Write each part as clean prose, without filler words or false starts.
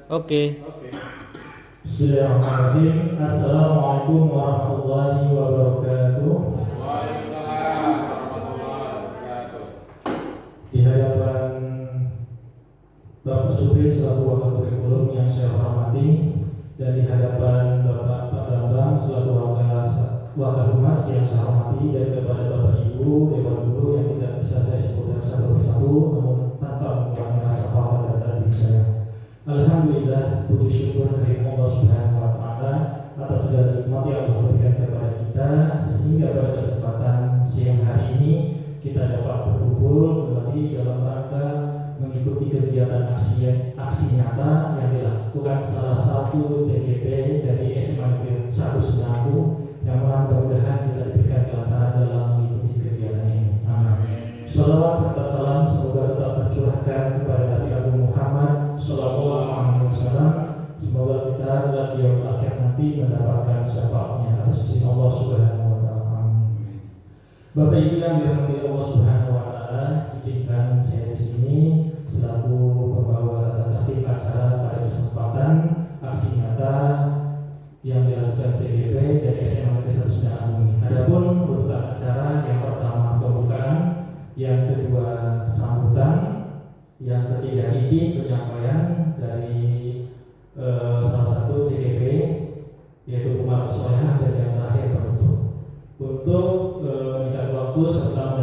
Oke. Bismillahirrahmanirrahim. Assalamualaikum warahmatullahi wabarakatuh. Waalaikumsalam warahmatullahi wabarakatuh. Di hadapan Bapak Supri selaku Wakil Kurikulum yang saya hormati, dan di hadapan Bapak Pak Bambang selaku Wakil Humas yang saya hormati, dan kepada Bapak Ibu Dewan Guru yang tidak bisa saya sebutkan satu persatu, namun tanpa mengurangi rasa hormat dan takdim saya. Alhamdulillah, puji syukur kehadirat Allah Subhanahu wa Ta'ala atas segala nikmat yang Allah berikan kepada kita, sehingga pada kesempatan siang hari ini kita dapat berkumpul kembali dalam rangka mengikuti kegiatan aksi nyata yang dilakukan salah satu CGP dari SMA Negeri 1 Senaru, yang mudah-mudahan kita diberikan kelancaran dalam mengikuti kegiatan ini. Amin. Shalawat serta salam semoga tetap tercurahkan kepada Nabi Agung Muhammad Sallallahu Alaihi Wasallam. Semoga kita kelak di yaumul akhir nanti mendapatkan syafaatnya atas izin Allah Subhanahu Wa Taala. Bapak Ibu yang dirahmati Allah Subhanahu Wa Taala, izinkan saya di sini selaku pembawa tata tertib acara pada kesempatan aksi nyata yang dilakukan CGP dari SMA Negeri 1 Senaru ini. Adapun urutan acara, yang pertama pembukaan, yang kedua sambutan, yang ketiga inti penyampaian dari salah satu CGP, yaitu Umat Solehah, dan yang terakhir penutup. Untuk meningkat waktu serta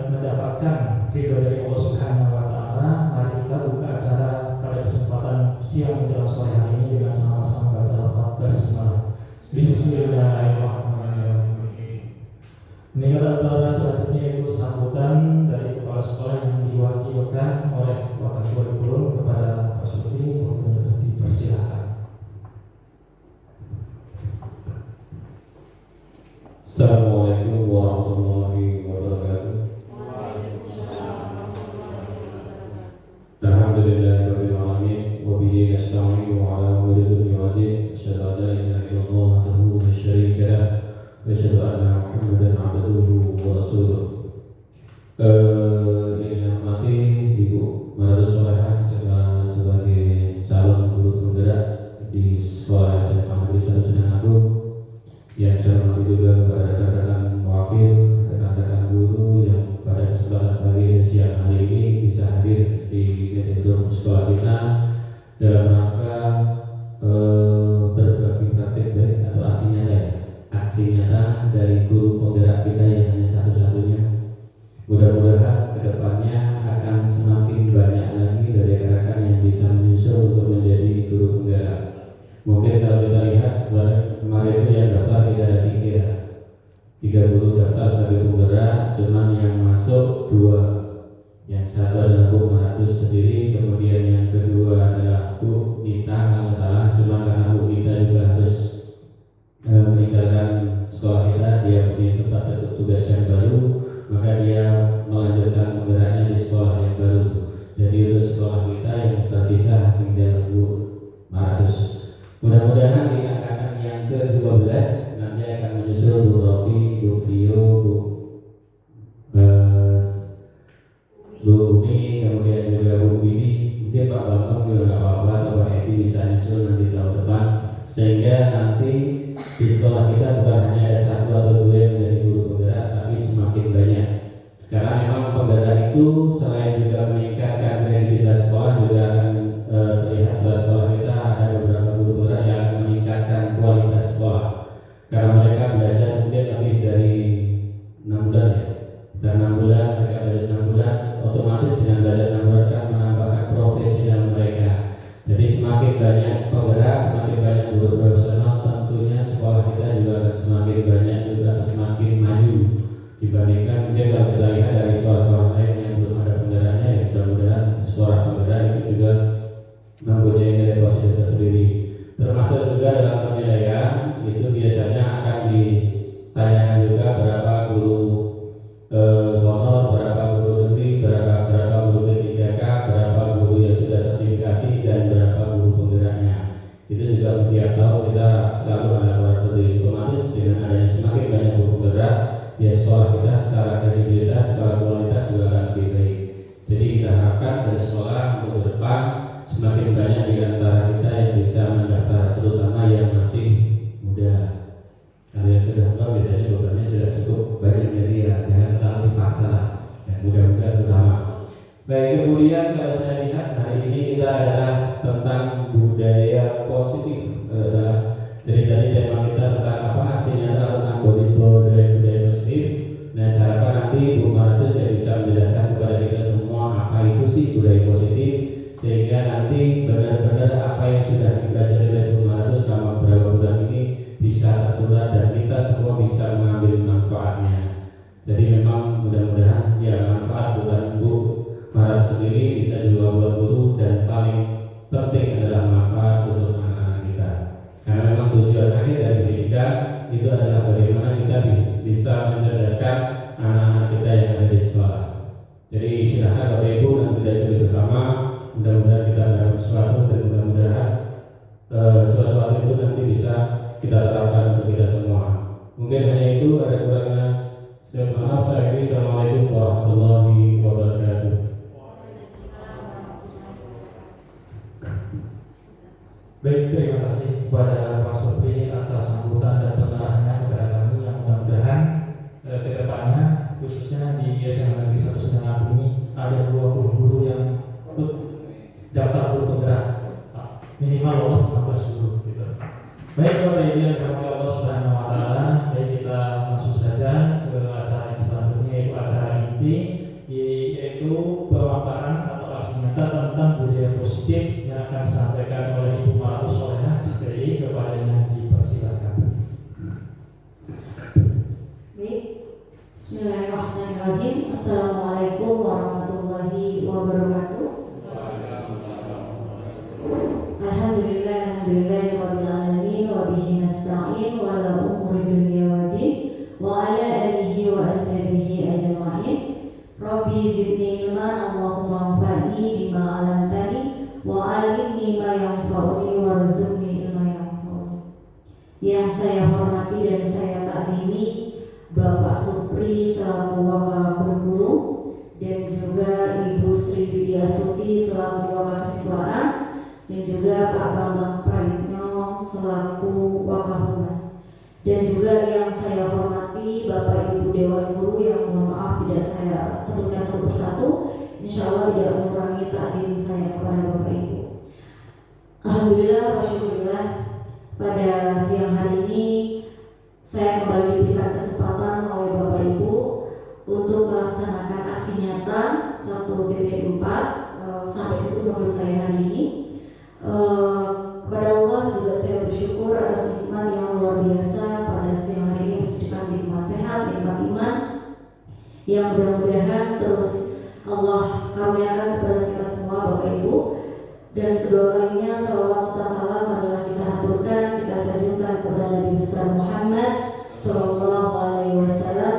mendapatkan ridho dari Allah Subhanahu Wa Taala, mari kita buka acara pada kesempatan siang menjelang sore hari ini dengan sama-sama baca lafaz basmalah. Bismillahirrahmanirrahim. Meningkat acara selanjutnya itu sambutan dari kepala sekolah yang diwakilkan oleh Wakil Kurikulum kepada Pak Supri. Untuk dipersilakan. Assalamualaikum warahmatullahi wabarakatuh. Alhamdulillahirabbil alamin wa bihi nasta'inu ala umuri dunya wa din. Asyhadu an la ilaha illallah wahdahu la syarika lah wa asyhadu anna Muhammadan abduhu wa rasuluh. Yang saya hormati Ibu Maharus Solehah sebagai calon guru penggerak di sekolah SMA Negeri 1 Senaru, yang saya hormati juga kepada rekan-rekan wakil, rekan-rekan guru yang pada kesempatan pagi dan siang hari ini bisa hadir di gedung sekolah kita dalam rangka berbagi praktik baik atau aksi nyata dari guru penggerak kita yang hanya satu-satunya. Mudah-mudahan kedepannya akan semakin banyak lagi dari rekan-rekan yang bisa menyusul untuk menjadi guru penggerak. Mungkin kalau kita lihat kemarin itu yang daftar tidak ada tiga guru daftar sebagai penggerak, cuman yang masuk dua. Yang satu adalah Bu Mahatus sendiri, kemudian yang kedua adalah Bu Nita kalau salah, cuma karena Bu Nita juga harus meninggalkan sekolah kita, dia punya tempat tugas yang baru, maka dia melanjutkan penggeraknya di sekolah yang baru. Jadi untuk sekolah kita yang tersisa tinggal Bu Mahatus. Mudah-mudahan di angkatan yang ke-12 nanti akan menyusul Bu Rofi, Bu Vio, Bu Umi, kemudian juga Bu Bini. Mungkin Pak Bambang juga nggak apa-apa, atau Pak Edi bisa nyusul nanti tahun depan, sehingga nanti di sekolah kita bukan hanya ada satu atau dua yang menjadi guru penggerak, tapi semakin banyak. Karena memang penggerak itu selain juga meningkatkan kredibilitas sekolah, juga akan terlihat bahwa sekolah kita ada beberapa guru penggerak yang akan meningkatkan kualitas sekolah. Karena mereka belajar mungkin lebih dari 6 bulan ya. Dan 6 bulan, mereka belajar 6 bulan, otomatis dengan belajar 6 bulan kan menambahkan profesional mereka. Jadi semakin banyak penggerak, semakin banyak guru profesional, tentunya sekolah kita juga akan semakin banyak juga semakin maju dibandingkan mungkin kalau kita lihat dari sekolah-sekolah lain yang belum ada penggeraknya. Ya mudah-mudahan sekolah penggerak itu juga mempunyai nilai positif tersendiri. Termasuk juga dalam penilaian itu biasanya akan ditanyakan juga berapa guru honor, berapa guru negeri, berapa guru P3K, berapa guru yang sudah sertifikasi, dan berapa guru penggeraknya. Itu juga tiap tahun kita selalu ada laboratorium. Otomatis dengan adanya semakin banyak guru penggerak, ya sekolah kita secara kredibilitas, secara kualitas juga akan lebih baik. Jadi kita harapkan dari sekolah untuk ke depan semakin banyak di antara kita bisa mendaftar, terutama yang masih muda. Kalau yang sudah tua biasanya bebannya sudah cukup banyak, jadi ya jangan terlalu dipaksa, ya, muda-muda terutama. Baik, kemudian kalau saya lihat hari ini kita adalah tentang budaya positif. Jadi tadi tema kita tentang apa, aslinya tentang budaya positif. Nah, saya harapkan nanti Bu Maratus yang bisa menjelaskan kepada kita semua apa itu sih budaya positif, sehingga nanti benar-benar apa yang sudah dipelajari oleh Bu Maratus selama beberapa bulan ini bisa tertular dan kita semua bisa mengambil manfaatnya. Jadi memang mudah-mudahan ya manfaat bukan Bu Maratus sendiri, bisa juga buat guru, dan paling penting adalah manfaat untuk anak-anak kita. Karena memang tujuan akhir dari pendidikan itu adalah bagaimana kita bisa mencerdaskan anak-anak kita yang ada di sekolah. Jadi silakan Bapak Ibu, nanti kita ikuti bersama. Mudah-mudahan kita mendapat sesuatu, dan mudah-mudahan sesuatu itu nanti bisa kita terapkan untuk kita semua. Mungkin hanya itu, ada kurangnya saya maaf. Saya akhiri. Assalamualaikum warahmatullahi wabarakatuh. Baik, terima kasih kepada Pak Supri atas sambutan dan pencerahannya kepada kami, yang mudah-mudahan ke depannya, khususnya di SMA Negeri 1 Sedengar ini, ada 20 guru yang daftar guru penggerak, minimal lolos 15 guru gitu. Baik, Bapak Ibu yang dirahmati Allah Subhanahu wa taala, baik, kita langsung saja ke acara yang selanjutnya, yaitu acara inti, yaitu pemaparan atau aksi nyata tentang budaya positif yang akan disampaikan oleh Ibu Maratus Solehah SPI. Kepadanya dipersilakan. Baik, Bismillahirrahmanirrahim. Assalamualaikum warahmatullahi wabarakatuh. Alhamdulillahirabbil alamin wa bihi nasta'in wa ala umuri dunya waddin wa ala alihi wa ashabihi ajma'in. Rabbi zidni ilman, Allahumma anfa'ni bima 'allamtani wa 'allimni ma yanfa'uni warzuqni ilma yanfa'uni. Yang saya hormati dan saya takdimi Bapak Supri selaku Wakil Guru, dan juga Ibu Sri Widya Stuti selaku Wakil Siswaan, dan juga Pak Bambang Prayitno selaku Wakil Humas, dan juga yang saya hormati Bapak Ibu Dewan Guru yang mohon maaf tidak saya sebutkan satu persatu, insya Allah tidak mengurangi takdim saya kepada Bapak Ibu. Alhamdulillah wa syukurillah, pada siang hari ini saya kembali diberikan kesempatan oleh Bapak Ibu untuk melaksanakan aksi nyata 1.4. Sampai situ menurut saya hari ini. Kepada Allah juga saya bersyukur atas nikmat yang luar biasa pada siang hari ini, mensucikan nikmat sehat, nikmat iman yang mudah-mudahan terus Allah karuniakan kepada kita semua Bapak Ibu. Dan kedua kalinya salawat serta salam adalah kita haturkan, kita sanjungkan kepada Nabi besar Muhammad Sallallahu Alaihi Wasallam,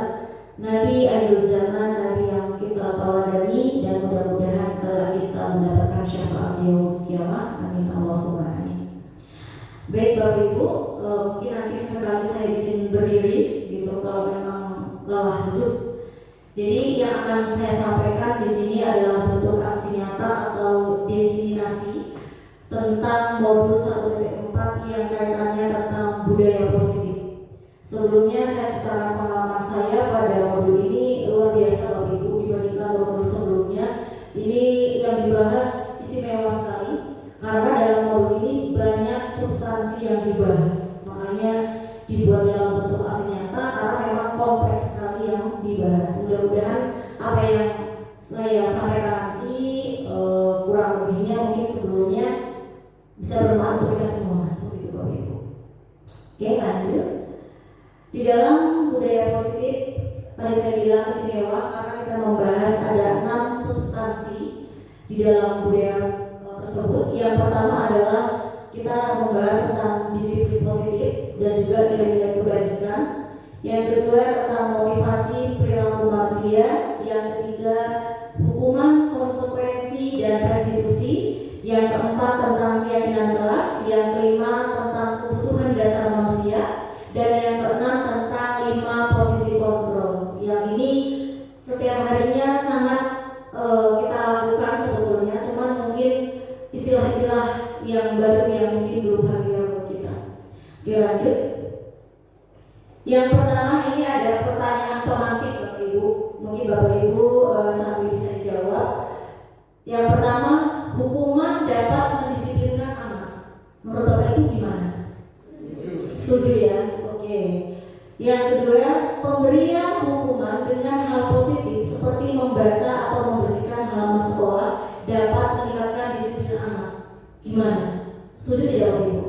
Nabi akhir zaman, Nabi yang kita teladani, dan mudah-mudahan telah kita mendapatkan syafaat yaumul kiamah. Amin Allahumma amin. Baik Bapak Ibu, mungkin nanti sesekali saya izin berdiri gitu kalau memang lelah duduk. Jadi yang akan saya sampaikan di sini adalah bentuk aksi nyata atau destinasi tentang modul 1.4 yang kaitannya tentang budaya positif. Sebelumnya saya ceritakan pengalaman saya pada modul ini luar biasa Bapak Ibu, dibandingkan modul sebelumnya. Ini yang dibahas istimewa sekali karena dalam modul ini banyak substansi yang dibahas. Makanya dibuat dalam bentuk aksi nyata karena memang kompleks sekali yang dibahas. Mudah-mudahan apa yang saya sampaikan nanti kurang lebihnya mungkin sebelumnya bisa bermanfaat untuk kita semua, seperti itu Bapak Ibu. Oke, lanjut. Di dalam budaya positif tadi saya bilang istimewa karena kita membahas ada 6 substansi di dalam budaya tersebut. Yang pertama adalah kita membahas tentang disiplin positif dan juga nilai-nilai kebajikan. Yang kedua tentang motivasi perilaku manusia. Yang ketiga hukuman, konsekuensi, dan restitusi. Yang keempat tentang keyakinan kelas. Yang kelima tentang kebutuhan dasar manusia. Dan yang keenam tentang 5 posisi kontrol. Yang ini setiap harinya sangat kita lakukan sebetulnya, cuman mungkin istilah istilah yang baru yang mungkin belum familiar buat kita. Oke, lanjut. Yang pertama ini ada pertanyaan pemantik Bapak Ibu. Mungkin Bapak Ibu sambil bisa dijawab. Yang pertama, hukuman dapat mendisiplinkan anak. Menurut Bapak Ibu gimana? Setuju ya? Oke. Yang kedua, pemberian hukuman dengan hal positif seperti membaca atau membersihkan halaman sekolah dapat meningkatkan disiplin anak. Gimana? Setuju tidak Bapak Ibu?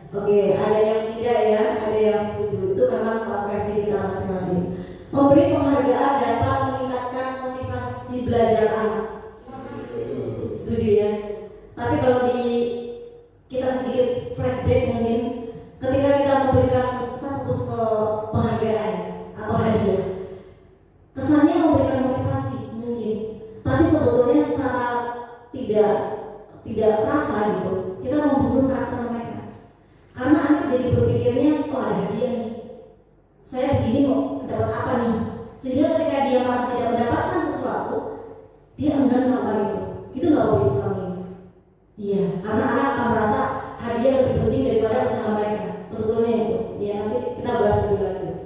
Oke, ada yang tidak ya, ada yang setuju. Itu memang versi kita masing-masing. Memberi penghargaan dapat meningkatkan motivasi belajar anak. Setuju ya? Tapi kalau kita sedikit flashback mungkin, ketika kita memberikan satu penghargaan atau hadiah, kesannya memberikan motivasi mungkin, tapi sebetulnya secara tidak terasa gitu, kita membunuh karakter mereka. Karena anak jadi berpikirnya, oh ada hadiah nih, saya begini mau dapat apa nih? Sehingga ketika dia merasa tidak mendapatkan sesuatu, dia enggan melakukan itu. Itu nggak boleh selama ini. Iya, karena anak akan merasa hadiah lebih penting daripada usaha mereka. Sebetulnya itu. Ya nanti kita bahas lebih lanjut.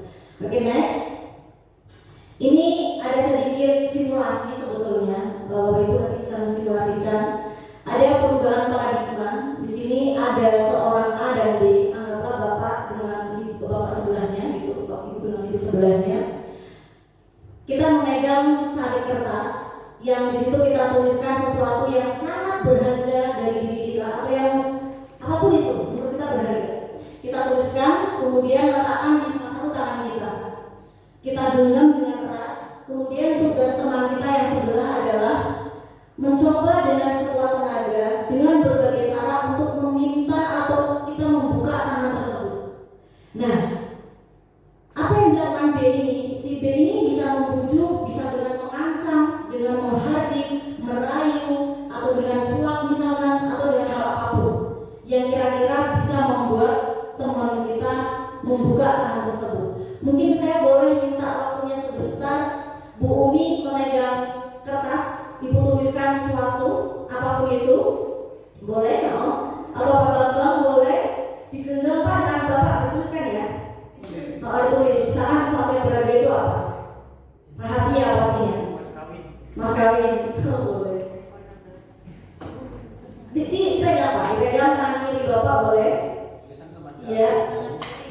Oke, next. Ini ada sedikit simulasi sebetulnya. Bapak Ibu nanti bisa mensimulasikan. Ada perubahan paradigma. Di sini ada seorang A dan B. Anggaplah bapak dengan bapak sebelahnya, gitu. Bapak Ibu dengan ibu sebelahnya. Kita memegang secari kertas yang di situ kita tuliskan sesuatu yang sangat berharga dari diri kita atau yang apapun itu menurut kita berharga. Kita tuliskan, kemudian letakkan di salah satu tangan kita. Kita genggam dengan erat. Kemudian tugas teman kita yang sebelah adalah mencoba dengan sekuat tenaga dengan berbagai cara untuk meminta atau kita membuka tangan tersebut. Nah, apa yang dilakukan B ini? Si B ini bisa membujuk, bisa dengan mengancam, dengan menghardik, merayu, atau dengan suap misalkan, atau dengan hal apapun yang kira-kira bisa membuat teman kita membuka tangan tersebut. Mungkin saya boleh minta waktunya sebentar. Bu Umi memegang kertas, Ibu tuliskan sesuatu, apapun itu, boleh no? Atau Pak Bambang boleh digenggam Pak dengan Bapak bertuliskan ya. Soal ditulis, misalkan sesuatu yang berharga itu apa? Rahasia pastinya. Mas kawin. Boleh. Dipegang Pak, dipegang tangan kiri Bapak boleh? Iya.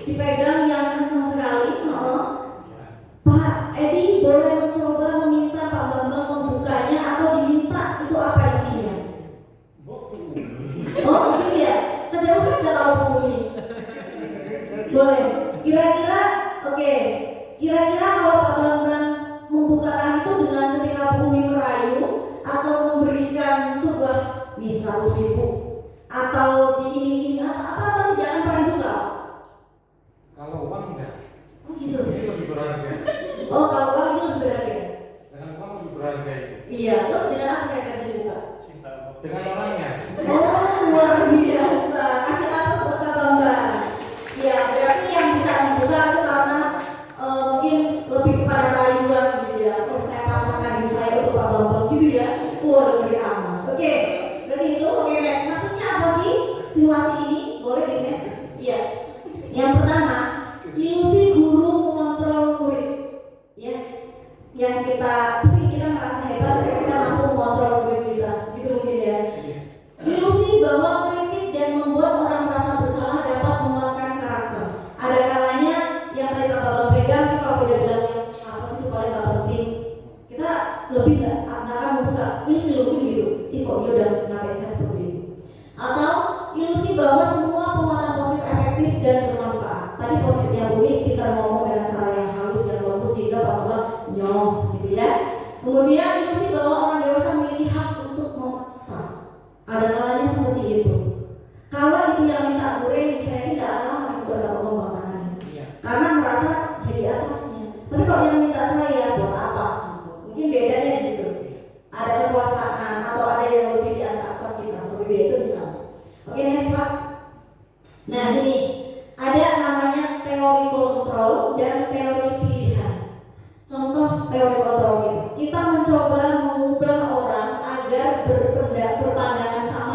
Dipegang yang kencang sekali. Pak Edi boleh mencoba meminta Pak Bambang membukanya atau diminta itu apa isinya? Oh gitu ya? Kejauhan nggak tahu bunyi. Boleh. Kira-kira, oke. Kira-kira kalau Pak Bambang membukakan itu dengan ketika bumi merayu atau memberikan sebuah nih 100.000 atau diiming-iming atau jangan pernah dibuka? Kalau uang enggak. Oh gitu. Ini lebih berharga. Oh kalau uang itu lebih berharga. Dengan uang lebih berharga itu. Iya, terus dengan apa kira-kira dibuka? Dengan orangnya. Oh luar biasa. Kasih apa buat Pak Bambang? Ya berarti yang bisa membuka itu karena mungkin lebih kepada rayuan gitu ya. Oh saya pasangkan diri saya untuk Pak Bambang gitu ya. Wah lebih aman. Oke, berarti itu oke next. Maksudnya apa sih simulasi ini? Boleh di next? Iya. Yang pertama, ilusi guru mengontrol murid. Ya, yang kita merasa hebat, kita mampu mengontrol murid kita. Gitu mungkin ya. Ilusi bahwa kritik dan membuat orang merasa bersalah dapat menguatkan karakter. Ada kalanya yang tadi Pak Bambang pegang, kalau dia bilang apa sih itu paling gak penting, kita lebih nggak akan membuka ilmu gitu. Kok dia udah ngatain saya seperti itu. Atau ilusi bahwa semua penguatan positif efektif dan bermanfaat. Tadi positifnya Bumi kita ngomong dengan cara yang halus dan lembut sehingga Pak Bambang nyoh gitu ya. Kemudian ilusi bahwa orang dewasa memiliki hak untuk memaksa. Ada kalanya seperti itu. Kalau itu yang minta goreng, saya tidak lama ikut ada pengembangan karena merasa jadi atasnya. Tapi kalau yang minta saya buat apa? Mungkin bedanya di situ. Ada kekuasaan atau ada yang lebih di atas kita seperti itu misalnya. Oke, next Pak. Nah ini ada namanya teori kontrol dan teori pilihan. Contoh teori kontrol ini, kita mencoba mengubah orang agar berpandangan sama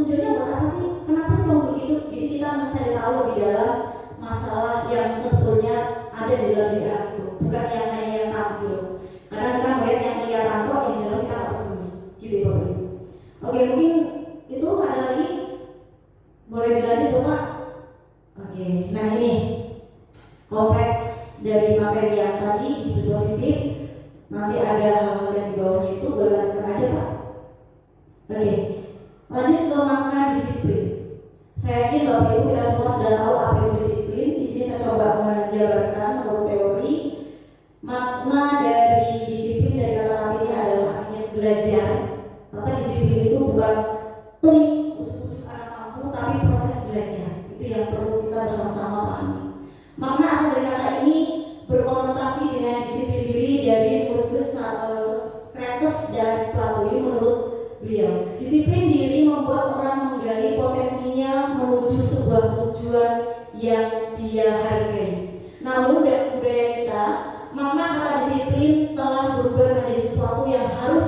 Tujuannya buat apa sih? Kenapa sih kamu begitu? Jadi kita mencari tahu lebih dalam masalah yang sebetulnya ada di dalam diri anak itu, bukan yang hanya yang tampil. Karena kita melihat yang kelihatan kok, yang dalam kita nggak peduli, gitu ya Bapak Ibu. Oke, mungkin itu ada lagi, boleh dilanjut Bapak? Oke, nah ini kompleks dari materi yang tadi disiplin positif. Nanti ada hal-hal yang di bawahnya itu, boleh lanjutkan aja Pak. Oke, lanjut ke makna disiplin. Saya yakin Bapak Ibu kita semua sudah tahu apa itu disiplin. Di sini saya coba menjabarkan menurut teori. Makna dari disiplin dari kata latinnya adalah artinya belajar. Maka disiplin itu bukan ujuk-ujuk anak mampu, tapi proses belajar. Itu yang perlu kita bersama-sama pahami. Makna asal dari kata ini berkonotasi dengan disiplin diri dari Marcus Aurelius dan Plato. Ini menurut beliau, disiplin diri membuat orang menggali potensinya menuju sebuah tujuan yang dia hargai. Namun dari budaya kita, makna kata disiplin telah berubah menjadi sesuatu yang harus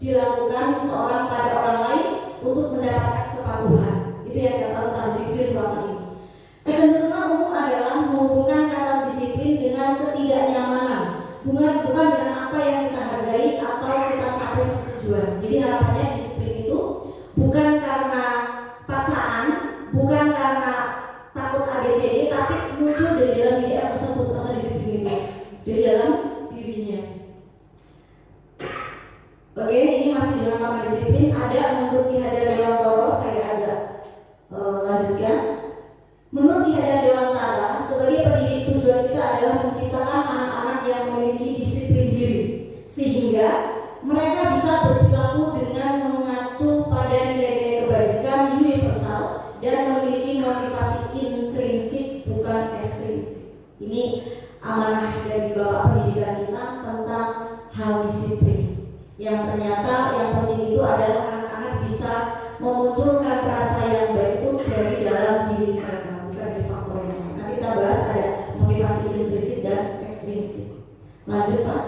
dilakukan seseorang pada orang lain untuk mendapatkan kepatuhan. Itu yang kata tentang disiplin selama ini. Kecenderungan umum adalah menghubungkan kata disiplin dengan ketidaknyamanan, bukan dengan apa yang kita hargai atau kita capai tujuan. Jadi harapannya disiplin itu bukan karena paksaan, bukan karena takut ABCD, tapi muncul dari dalam diri yang tersebut, rasa disiplin itu dari dalam dirinya. Oke, ini masih dengan makna disiplin. Ada menurut Ki Hajar Dewantara, saya agak lanjutkan. Menurut Ki Hajar Dewantara, sebagai pendidik tujuan kita adalah menciptakan anak-anak yang memiliki disiplin diri, sehingga mereka bisa berperilaku dengan mengacu pada nilai-nilai kebajikan universal dan memiliki motivasi intrinsik bukan ekstrinsik. Ini amanah dari Bapak pendidikan kita tentang hal disiplin. Yang ternyata yang penting itu adalah anak-anak bisa memunculkan rasa yang baik itu dari dalam diri mereka, bukan dari faktor yang lain. Nanti kita bahas ada motivasi intrinsik dan ekstrinsik. Lanjut Pak.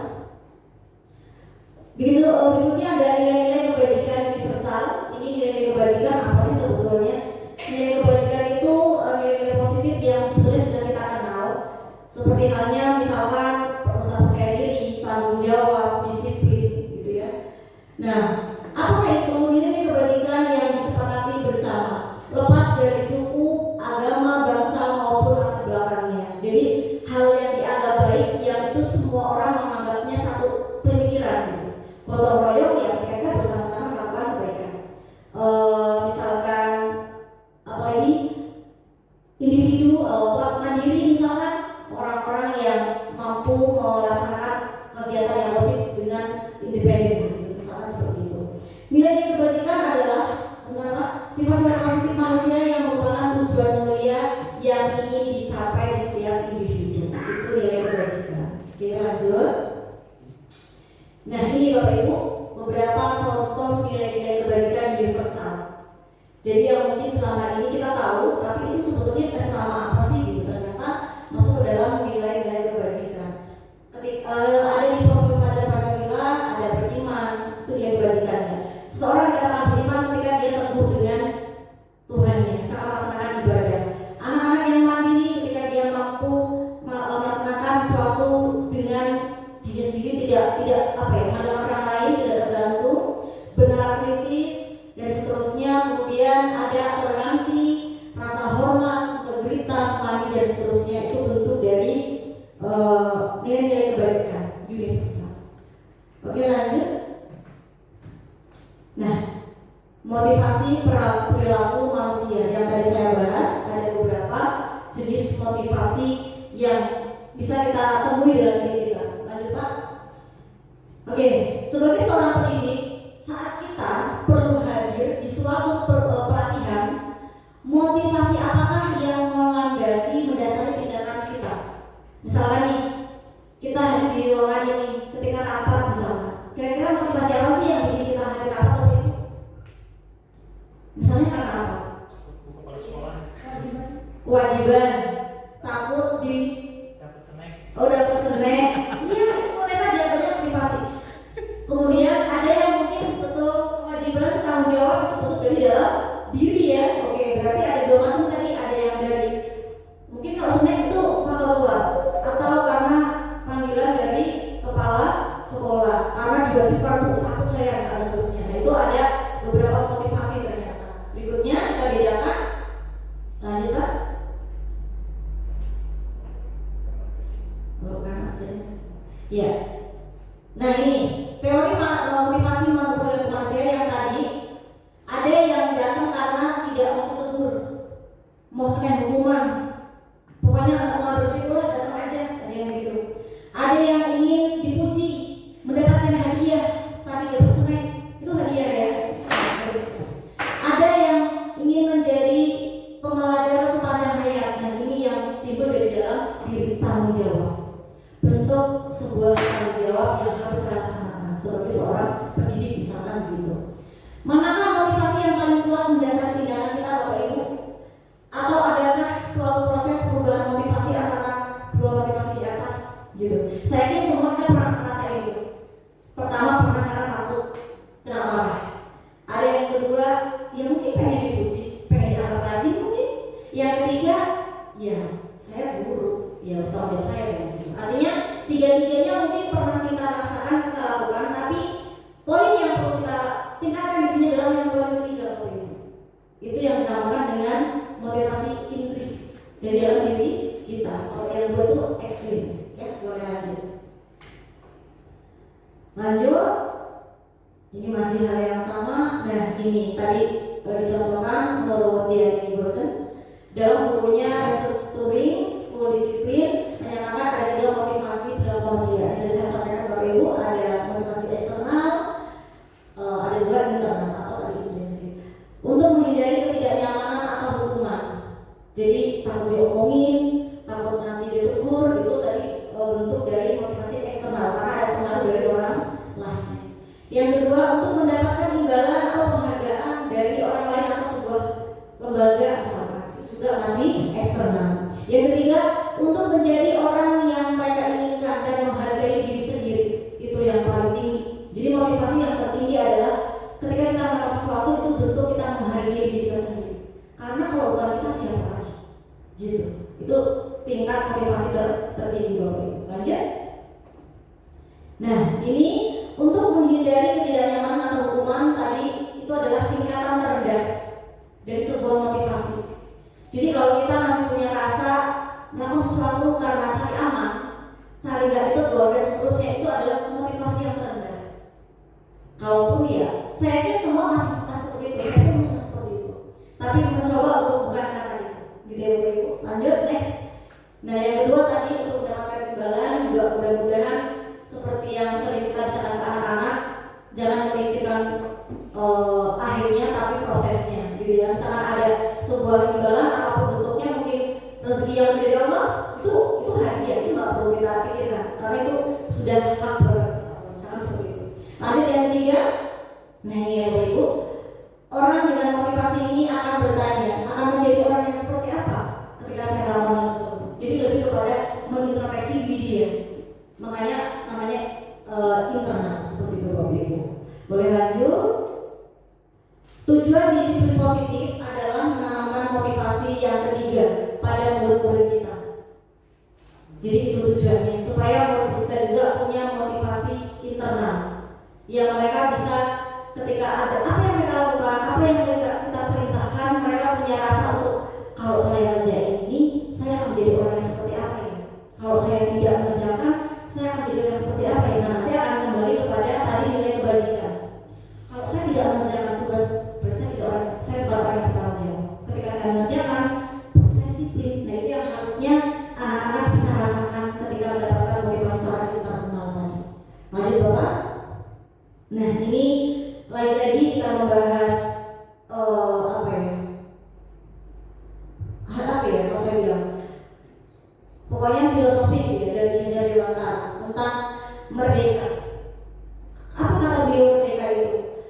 Begitu berikutnya ada nilai-nilai kebajikan universal. Ini nilai-nilai kebajikan apa sih sebetulnya? Nilai kebajikan itu nilai-nilai positif yang sebetulnya sudah kita kenal. Seperti halnya misalkan rasa percaya diri, tanggung jawab, disiplin, gitu ya. Nah, apa itu nilai-nilai kebajikan yang disepakati bersama, lepas dari suku, agama, bangsa maupun latar belakangnya. Jadi hal yang dianggap baik, yang itu semua orang menganggapnya satu pemikiran. Gitu. Gotong royong ya kita bersama-sama melakukan kebaikan. Misalkan apa ini individu mandiri, misalkan orang-orang yang mampu melaksanakan kegiatan yang positif dengan independen, gitu. Misalkan seperti itu. Nilai-nilai kebajikan adalah sifat-sifat positif manusia yang merupakan tujuan mulia yang ingin dicapai di setiap individu. Itu nilai kebajikan. Oke, lanjut. Nah, ini Bapak Ibu beberapa contoh nilai-nilai kebajikan universal. Jadi yang mungkin selama ini kita tahu, tapi itu sebetulnya dikasih nama apa sih gitu. Ternyata masuk ke dalam nilai-nilai kebajikan. Ketika ada di profil pelajar Pancasila ada beriman, itu dia kebajikannya. Seseorang dikatakan beriman ketika dia teguh dengan Tuhannya, bisa melaksanakan ibadah. Anak-anak yang mandiri ketika dia mampu melaksanakan sesuatu dengan diri sendiri, tidak mengandalkan orang lain, tidak tergantung, benar kritis dan seterusnya. Kemudian ada toleransi, rasa hormat, integritas, mani dan seterusnya. Itu bentuk dari nilai-nilai kebajikan universal. Oke, lanjut. Nah, motivasi perilaku manusia yang tadi saya bahas, ada beberapa jenis motivasi yang bisa kita temui dalam diri kita. Lanjut Pak. Oke, sebagai seorang pendidik, saat kita perlu hadir di suatu pelatihan, motivasi apakah yang melandasi mendasari tindakan kita? Misalkan nih, kita hadir di ruangan ini ketika rapat misalnya. Kira-kira motivasi apa sih yang bikin kita hadir rapat waktu itu? Misalnya karena apa? Kewajiban, takut di dapat snack. Iya, itu boleh saja, banyak motivasi. Kemudian ada yang mungkin betul kewajiban, tanggung jawab itu dari dalam diri tidak mau tegur, mau kena hukuman, pokoknya nggak mau bersih lah, datang aja, ada yang gitu. Ada yang ingin dipuji, mendapatkan hadiah, tadi dapat snack, itu hadiah ya. Ada yang ingin menjadi pembelajar sepanjang hayat. Nah ini yang timbul dari dalam diri tanggung jawab, bentuk sebuah tanggung jawab yang harus kita laksanakan sebagai seorang pendidik misalkan gitu. Manakah motivasi yang paling kuat mendasari tindakan kita Bapak Ibu? Atau adakah suatu proses perubahan motivasi antara dua motivasi di atas gitu? Saya yakin semua kita pernah merasakan itu. Pertama pernah karena takut kena marah. Ada yang kedua, ya mungkin pengen dipuji, pengen dianggap rajin mungkin. Yang ketiga, ya saya guru, ya tanggung jawab saya gitu. Artinya tiga-tiganya mungkin pernah kita rasakan, kita lakukan, tapi poin yang perlu kita tingkatkan di sini adalah yang poin ketiga poin itu yang dinamakan dengan motivasi intrinsik dari dalam diri kita. Kalau yang dua itu ekstrinsik, ya boleh lanjut. Ini masih hal yang sama. Nah ini tadi dicontohkan menurut Diana Bosen dalam bukunya Restructuring School Discipline menyatakan ada tiga motivasi dalam manusia. Jadi saya sampaikan Bapak Ibu, ada motivasi eksternal, ada juga internal atau tadi intrinsik. Untuk menghindari ketidaknyamanan atau hukuman. Jadi takut diomongin, takut nanti ditegur, itu tadi bentuk dari motivasi eksternal karena ada pengaruh dari orang lain. Yang kedua, untuk mendapatkan imbalan atau penghargaan dari orang lain atau sebuah lembaga misalkan, itu juga masih eksternal. Yang ketiga, untuk menjadi orang yang mereka inginkan dan menghargai diri sendiri, itu yang paling tinggi. Jadi motivasi yang tertinggi adalah ketika kita melakukan sesuatu itu bentuk kita menghargai diri kita sendiri. Karena kalau bukan kita siapa lagi? Gitu. Itu tingkat motivasi tertinggi Bapak Ibu. Lanjut. Nah, ini untuk menghindari ketidaknyamanan atau hukuman tadi itu adalah tingkatan terendah dari sebuah motivasi. Jadi kalau kita masih punya rasa melakukan sesuatu karena cari aman, cari gak ditegur dan seterusnya, itu adalah motivasi yang terendah. Kalaupun ya, saya yakin semua masih seperti itu, saya pun masih seperti itu. Tapi mencoba untuk bukan karena itu, gitu ya Bapak Ibu. Lanjut, next. Nah yang kedua tadi untuk mendapatkan imbalan juga mudah-mudahan seperti yang sering kita bicarakan ke anak-anak, jangan memikirkan akhirnya tapi prosesnya, gitu ya. Misalkan ada sebuah imbalan apapun bentuknya, mungkin rezeki yang dari Allah itu hadiah, itu nggak perlu kita pikirkan karena itu sudah hak berat, misalkan seperti itu. Lanjut yang ketiga, nah ini ya Bapak Ibu, orang dengan motivasi ini akan bertanya, akan menjadi orang yang seperti apa ketika saya melakukan hal tersebut. Jadi lebih kepada mengintrospeksi diri dia, makanya namanya internal seperti itu Bapak Ibu. Boleh lanjut. Tujuan disiplin positif adalah menanamkan motivasi yang ketiga pada murid-murid kita. Jadi itu tujuannya, supaya murid kita juga punya motivasi internal yang mereka bisa ketika ada apa yang mereka lakukan, apa yang mereka kita perintahkan, mereka punya rasa untuk kalau saya kerjain ini, saya akan menjadi orang yang seperti apa ya? Kalau saya tidak mengerjakan, saya akan menjadi orang yang seperti apa ya? Nah, nanti akan kembali kepada tadi nilai kebajikan. Kalau saya tidak mengerjakan tugas, berarti saya bukan orang yang bertanggung jawab. Ketika saya mengerjakan, saya disiplin. Nah itu yang harusnya anak-anak bisa rasakan ketika mendapatkan motivasi seorang internal tadi. Lanjut Bapak. Nah ini lagi-lagi kita membahas kalau saya bilang pokoknya filosofi ya dari Genjar Dewantara tentang merdeka. Apa kata beliau merdeka itu?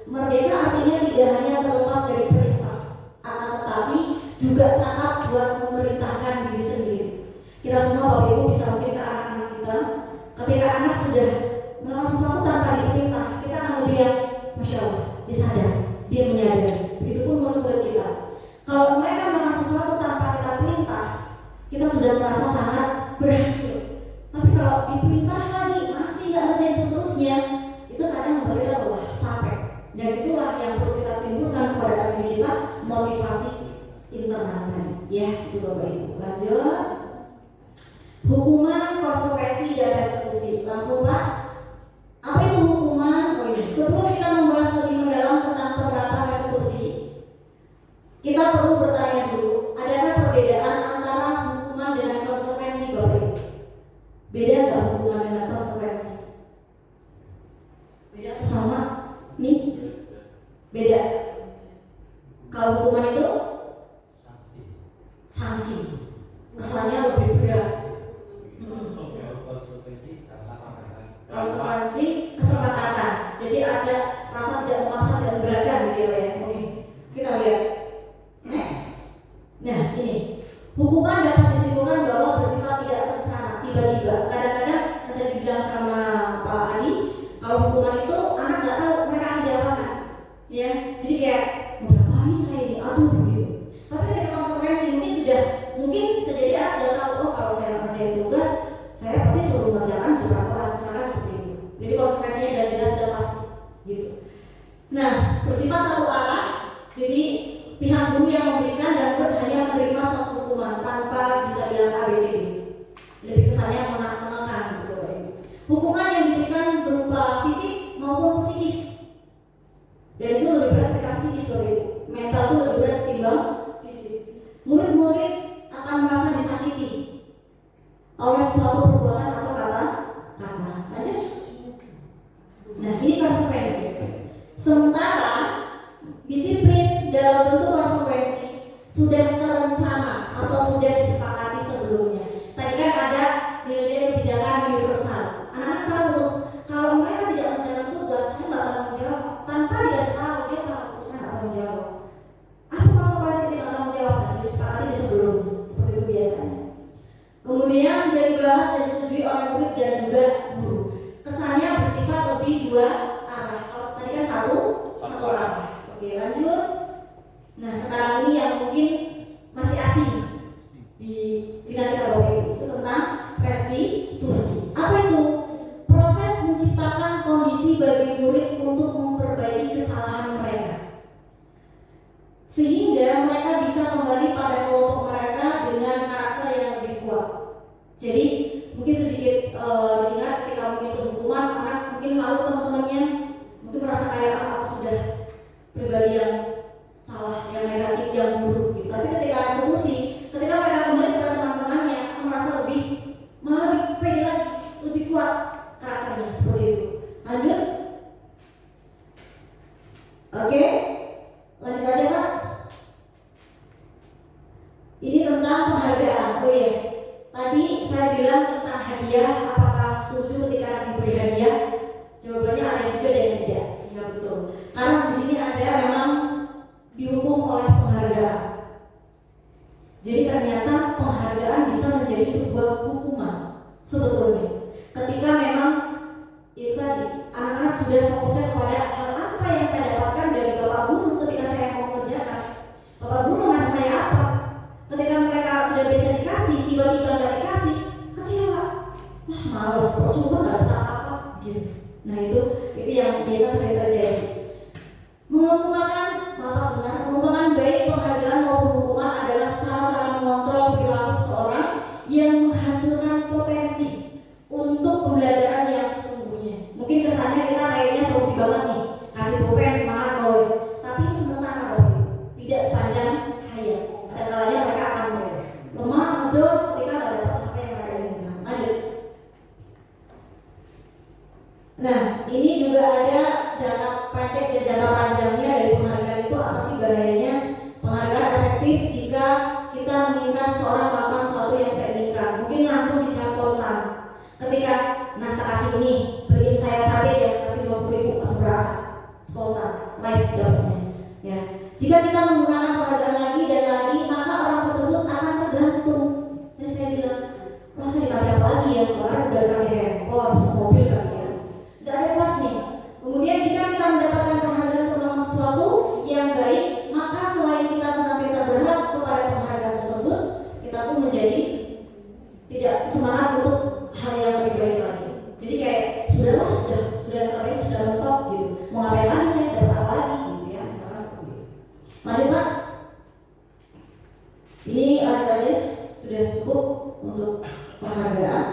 Merdeka artinya tidak hanya terlepas dari perintah, akan tetapi juga cakap buat memerintahkan diri sendiri. Kita semua Bapak Ibu bisa mungkin ke anak-anak kita, ketika anak sudah melakukan sesuatu tanpa diperintah, kita akan melihat, Masya Allah, dia sadar, dia menyadari. Begitupun murid-murid kita. Kalau mereka melakukan sesuatu tanpa kita perintah, kita sudah merasa sangat berhasil. Tapi kalau diperintah lagi masih nggak ngerjain seterusnya, itu kadang membuat kita lelah, capek. Dan itulah yang perlu kita timbulkan kepada diri kita, motivasi internal tadi. Ya, itu Bapak Ibu. Lanjut. Hukuman, konsekuensi, dan restitusi. Langsung Pak. Apa itu hukuman? Sebelum kita membahas lebih mendalam tentang penerapan restitusi, Kita perlu bertanya dulu, adakah perbedaan antara hukuman dengan konsekuensi, Bapak Ibu? Beda nggak hukuman dengan konsekuensi? Beda atau sama? Nih? Beda. Kalau hukuman itu sanksi, kesannya lebih berat. Konsekuensi kesepakatan. Jadi ada rasa tidak memaksa dan memberatkan gitu ya. Oke, kita lihat next. Nah ini hukuman dapat disimpulkan bahwa bersifat tidak terencana, tiba-tiba. Kadang-kadang ada dibilang sama Pak Adi, kalau hukuman itu anak nggak tahu mereka akan diapakan, ya. Jadi kayak udah panik saya ini, aduh gitu. Tapi ketika konsekuensi mungkin bisa jadi anak sudah tahu, oh kalau saya ngerjain tugas, saya pasti suruh ngerjakan di kelas misalnya seperti itu. Jadi konsekuensinya sudah jelas dan pasti, gitu. Nah, bersifat satu arah, jadi pihak guru yang memberikan dan murid hanya menerima suatu hukuman tanpa bisa bilang ABCD. Lebih kesannya mengekang gitu. Hukuman yang diberikan berupa fisik maupun psikis. Dan itu lebih berat ketika psikis, mental itu lebih berat ketimbang fisik. Murid-murid akan merasa disakiti oleh suatu perbuatan atau kata. Lanjut. Nah, ini konsekuensi. Sementara disiplin dalam bentuk konsekuensi sudah terencana atau sudah disepakati sebelumnya. Tadi kan ada nilai kebijakan universal. Anak-anak tahu tuh, kalau mereka tidak menjalankan tugas, saya nggak tanggung jawab. Tanpa dia tahu, dia tahu saya nggak tanggung jawab. Apa konsekuensi tidak tanggung jawab? Sudah disepakati di sebelumnya. Seperti itu biasanya. Kemudian sudah dibahas dan disetujui oleh murid dan juga guru. Kesannya bersifat lebih dua arah. Kalau tadi kan satu arah. Oke, lanjut. Nah, sekarang ini yang mungkin masih asing di kita Bapak Ibu, itu tentang restitusi. Apa itu? Proses menciptakan kondisi bagi murid untuk memperbaiki kesalahan mereka, sehingga mereka bisa kembali pada kelompok mereka dengan karakter yang lebih kuat. Jadi mungkin sedikit diingat ketika mungkin hukuman, anak mungkin malu teman-temannya, mungkin merasa kayak aku sudah pribadi yang salah, yang negatif, yang buruk gitu. Tapi ketika restitusi, ketika mereka kembali pada teman-temannya, merasa malah lebih pede lagi, lebih kuat karakternya, seperti itu. Lanjut. Oke, lanjut aja Pak. Ini tentang penghargaan. Oh iya, tadi saya bilang tentang hadiah. Apakah setuju ketika anak diberi hadiah? Jawabannya ada yang setuju dan yang tidak. Ya betul. Karena di sini ada memang dihukum oleh penghargaan. Jadi ternyata penghargaan bisa menjadi sebuah hukuman sebetulnya. Ketika memang itu tadi anak-anak sudah fokusnya kepada hal apa yang saya dapatkan dari Bapak Guru ketika saya mau mengerjakan. Bapak Guru ngasih saya apa? Ketika mereka sudah biasa dikasih, tiba-tiba nggak dikasih, kecewa. Wah, males, coba nggak dapat apa-apa gitu. Nah itu yang biasa sering terjadi. Mengemukakan baik penghargaan maupun hukuman adalah cara-cara mengontrol perilaku seseorang yang menghancurkan potensi untuk pembelajaran yang sesungguhnya. Mungkin kesannya kita kayaknya solusi banget nih, kasih pulpen semangat boys. Tapi itu sementara loh, tidak sepanjang hayat. Ada kalanya mereka akan lemah, mundur ketika nggak dapat apa yang mereka inginkan. Lanjut. Nah, ini juga ada jangka pendek dan jangka panjangnya dari penghargaan itu. Apa sih bahayanya? Penghargaan efektif jika kita menginginkan seseorang melakukan sesuatu yang kita inginkan. Mungkin langsung dicampurkan. Ketika tak kasih ini, beliin saya cabai ya, kasih 20.000 pas berapa? Spontan, live dapatnya. Ya. Jika kita menggunakan penghargaan lagi dan lagi, maka orang tersebut akan tergantung. Dan saya bilang, saya dikasih apa lagi ya? Kemarin udah kasih handphone, mobil lagi ya. Tidak ada puasnya. Kemudian jika kita mendapatkan penghargaan untuk melakukan sesuatu yang baik, maka selain kita senantiasa berharap kepada penghargaan tersebut, kita pun menjadi tidak semangat untuk hal yang lebih baik lagi. Jadi kayak sudah terbaik, sudah mentok gitu. Mau ngapain lagi saya dapat apa lagi gitu ya, misalnya seperti itu. Lanjut Pak. Ini lanjut aja, sudah cukup untuk penghargaan.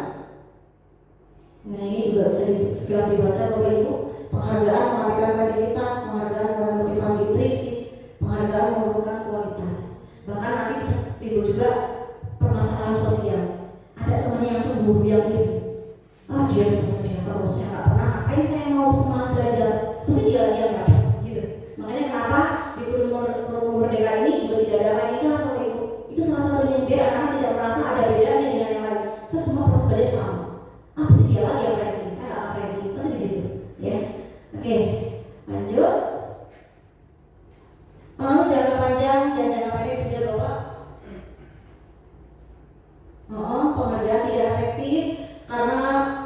Nah ini juga bisa sekilas dibaca Bapak Ibu. Penghargaan mematikan kreativitas, penghargaan memotivasi intrinsik, penghargaan menurunkan kualitas. Bahkan nanti bisa timbul juga permasalahan sosial. Ada teman yang cemburu, yang iri. Dia terus, saya nggak pernah. Ngapain saya mau semangat belajar? Pasti dia lagi yang nggak. Gitu. Makanya kenapa di Guru Merdeka ini juga tidak ada ranking kelas seperti itu. Itu salah satunya biar anak tidak merasa ada bedanya dengan yang lain. Kita semua proses belajar sama. Pasti dia lagi yang ranking. Saya nggak akan ranking. Pasti begitu. Ya. Oke. Lanjut. Pengaruh jangka panjang dan jangka pendek sudah lupa. Penghargaan tidak efektif karena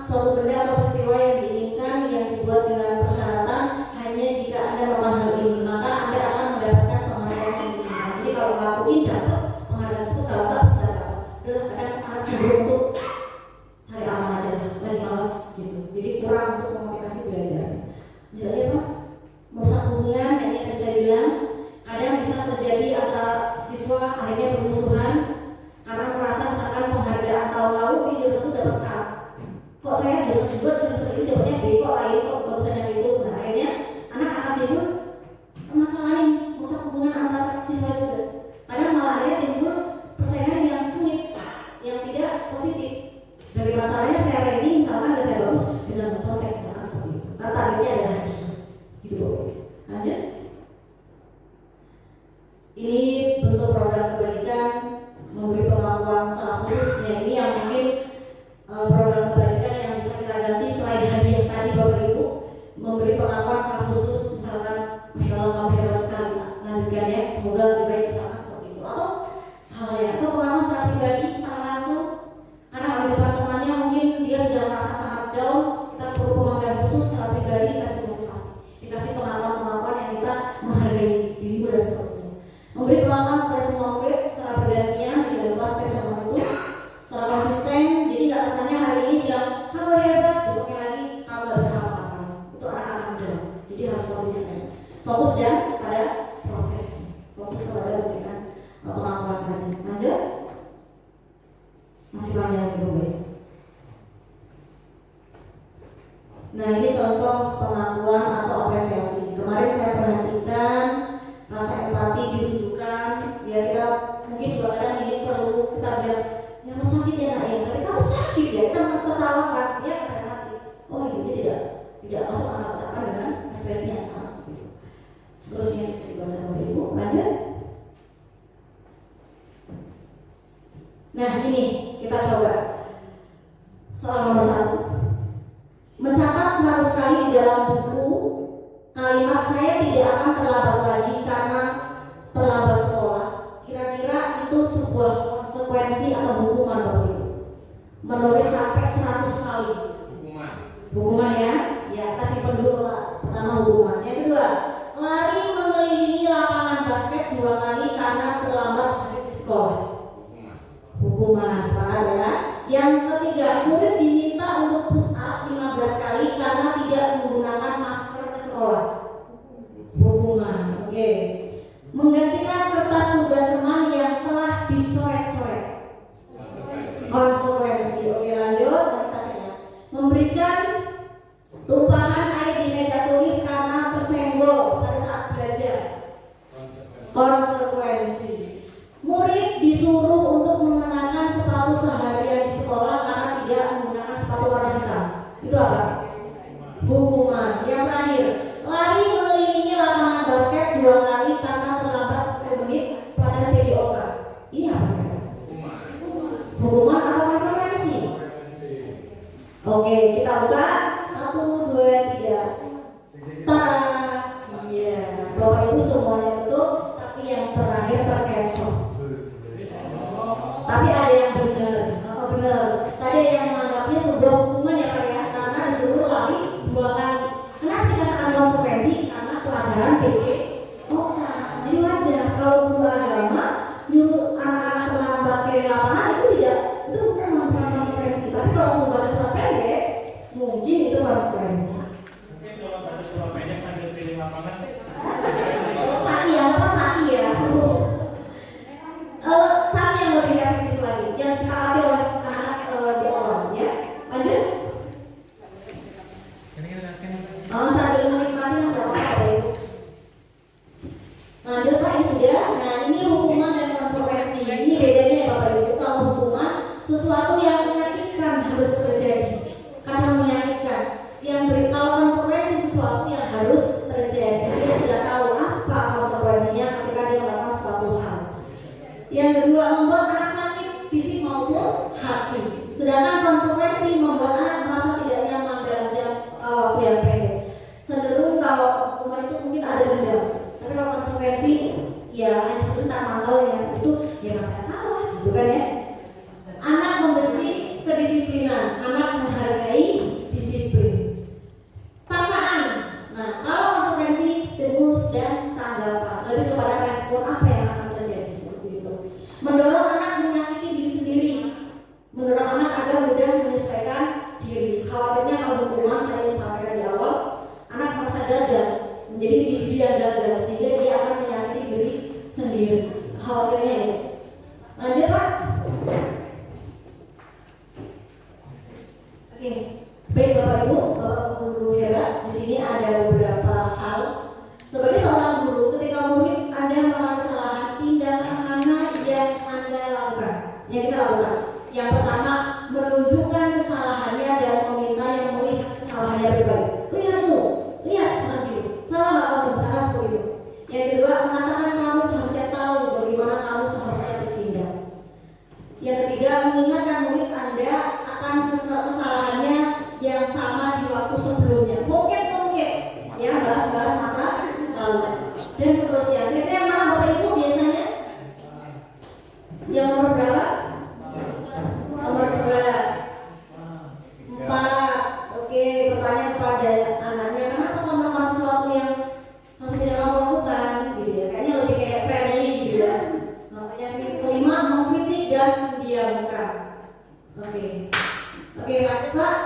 suatu benda atau peristiwa yang diinginkan yang dibuat dengan persyaratan hanya jika Anda melakukan hal ini, maka Anda akan mendapatkan penghargaan yang diinginkan. Jadi kalau lakuin dapat penghargaan itu, kalau nggak bisa dapat. Udah kadang anak cenderung untuk cari aman aja, lagi males gitu. Jadi kurang untuk memotivasi belajar. Misalnya apa? Merusak hubungan, yang tadi saya bilang. Kadang bisa terjadi antara siswa akhirnya bermusuhan karena merasa misalkan penghargaan tahun lalu di jurusan satu dapat A. Kok saya jurusan juga jurusan ini dapatnya B, kok lain kok bagusan yang itu. Nah akhirnya anak akan timbul permasalahan merusak hubungan antara siswa juga. Kadang malah akhirnya timbul persaingan yang sengit, yang tidak positif. Bagaimana caranya saya ranking misalkan ada saya bagus dengan mencontek misalkan seperti itu. Karena targetnya ada hadiah. Gitu. Lanjut. Ini bentuk program kebajikan memberi pengakuan secara khusus. Ya, ini yang mungkin program kebajikan yang bisa kita ganti selain hadiah tadi Bapak Ibu, memberi pengakuan secara khusus. Misalkan, Masya Allah kamu hebat sekali, lanjutkan ya, semoga lebih baik di sana seperti itu. Atau hal lain, atau pengakuan secara pribadi, secara langsung. Karena kalau di depan temannya mungkin dia sudah merasa sangat down, kita perlu pengakuan khusus secara pribadi, dikasih motivasi, dikasih pengakuan-pengakuan yang kita menghargai dirimu dan seterusnya. Memberi pengakuan kepada semua murid secara bergantian di dalam kelas bersama itu secara konsisten. Jadi nggak kesannya hari ini bilang kamu hebat, besoknya lagi kamu nggak bisa apa-apa. Itu anak-anak muda. Jadi harus konsisten. Fokus dan pada proses. Fokus kepada memberikan pengakuan tadi. Lanjut. Masih panjang itu baik. Nah ini contoh pengakuan atau apresiasi. Kemarin saya perhatikan rasa empati ditunjukkan, ya kita mungkin juga kadang ini perlu kita bilang ya kamu sakit ya nak ya, tapi kamu sakit ya, kita tertawakan ya sakit hati. Oh ini tidak masuk akal ucapan dengan ekspresi yang sama seperti itu. Seterusnya bisa dibaca oleh Ibu. Lanjut. Nah ini kita coba soal nomor 1. Mencatat 100 kali di dalam buku kalimat saya tidak akan terlambat lagi karena terlambat sekolah. Kira-kira itu sebuah konsekuensi atau hukuman Bapak Ibu? Menulis sampai 100 kali. Hukuman ya? Ya, kasih dulu Pak. Pertama hukuman. Yang kedua, lari mengelilingi lapangan basket 2 kali karena terlambat di sekolah. Hukuman, sepakat ya? Yang ketiga, murid diminta untuk push up 15 kali karena tidak menggunakan masker ke sekolah. Hukuman, oke. Menggantikan kertas tugas teman yang telah dicoret-coret. Konsekuensi, oke lanjut. Kita cek. Memberikan tumpahan air di meja tulis karena tersenggol pada saat belajar. Konsekuensi. Murid disuruh untuk mengenakan sepatu seharian di sekolah karena tidak menggunakan sepatu warna hitam. Itu apa? Hukuman. Yang terakhir, lari mengelilingi lapangan basket 2 kali karena terlambat 10 menit pelajaran PJOK. Ini apa ya? Hukuman atau konsekuensi? Oke, kita buka 1, 2, 3. Iya, Bapak Ibu semuanya betul, tapi yang terakhir terkecoh. Tapi ada yang benar, apa benar? Tadi ada yang menganggapnya sebuah hukuman ya Pak ya, karena disuruh lari 2 kali. Kenapa dikatakan konsekuensi? Karena pelajaran PJ. Oh, nah, jadi wajar kalau guru agama nyuruh anak-anak terlambat ke lapangan itu tidak, itu bukan merupakan konsekuensi. Tapi kalau suruh baca surat pendek, mungkin itu konsekuensi. Mungkin kalau baca surat pendek sambil pilih lapangan. Saki ya, apa saki ya? Cari yang lebih efektif lagi. sesuatu yang menyakitkan harus terjadi, kadang menyakitkan, yang beritahu konsekuensi sesuatu yang harus terjadi. Dia sudah tahu apa konsekuensinya ketika dia melakukan suatu hal. Yang kedua, membuat anak sakit fisik maupun hati. Sedangkan konsekuensi membuat anak merasa tidak nyaman dalam waktu yang pendek. Cenderung kalau hukuman itu mungkin ada dendam, tapi kalau konsekuensi ya hanya sebentar, mangkal yang itu ya masa salah, gitu kan ya. Anak membenci kedisiplinan, anak menghargai disiplin. Paksaan. Nah, kalau konsekuensi, stimulus dan tanggapan, lebih kepada respon apa yang akan terjadi seperti itu. Mendorong anak menyakiti diri sendiri, mendorong anak agar mudah menyesuaikan diri. Khawatirnya kalau hukuman tadi disampaikan di awal, anak merasa gagal, menjadi diri yang gagal, sehingga dia akan menyakiti diri sendiri. Khawatirnya ya. Lanjut Pak. Oke, baik Bapak Ibu, Bapak Guru Hera, di sini ada beberapa hal. Sebagai seorang guru, ketika murid Anda melakukan kesalahan, tindakan mana yang Anda lakukan? Yang kita lakukan. Yang pertama, menunjukkan kesalahannya dan meminta yang melihat kesalahannya berbalik. Lihat tuh, lihat salah itu, salah nggak kamu, salah seperti itu. Yang kedua, mengatakan kamu seharusnya tahu bagaimana kamu seharusnya bertindak. Yang ketiga, mengingatkan murid Anda akan kesalahannya yang sama di waktu sebelumnya. Mungkin ya, bahas-bahas masa lalu dan seterusnya. Kira-kira yang mana Bapak Ibu biasanya? Yang nomor berapa? Nomor 2, 4. Oke, bertanya kepada anaknya, kenapa kamu melakukan sesuatu yang tidak kamu lakukan, gitu ya. Kayaknya lebih kayak friendly gitu ya. Yang kelima, mengkritik dan mendiamkan. Oke, lanjut Pak.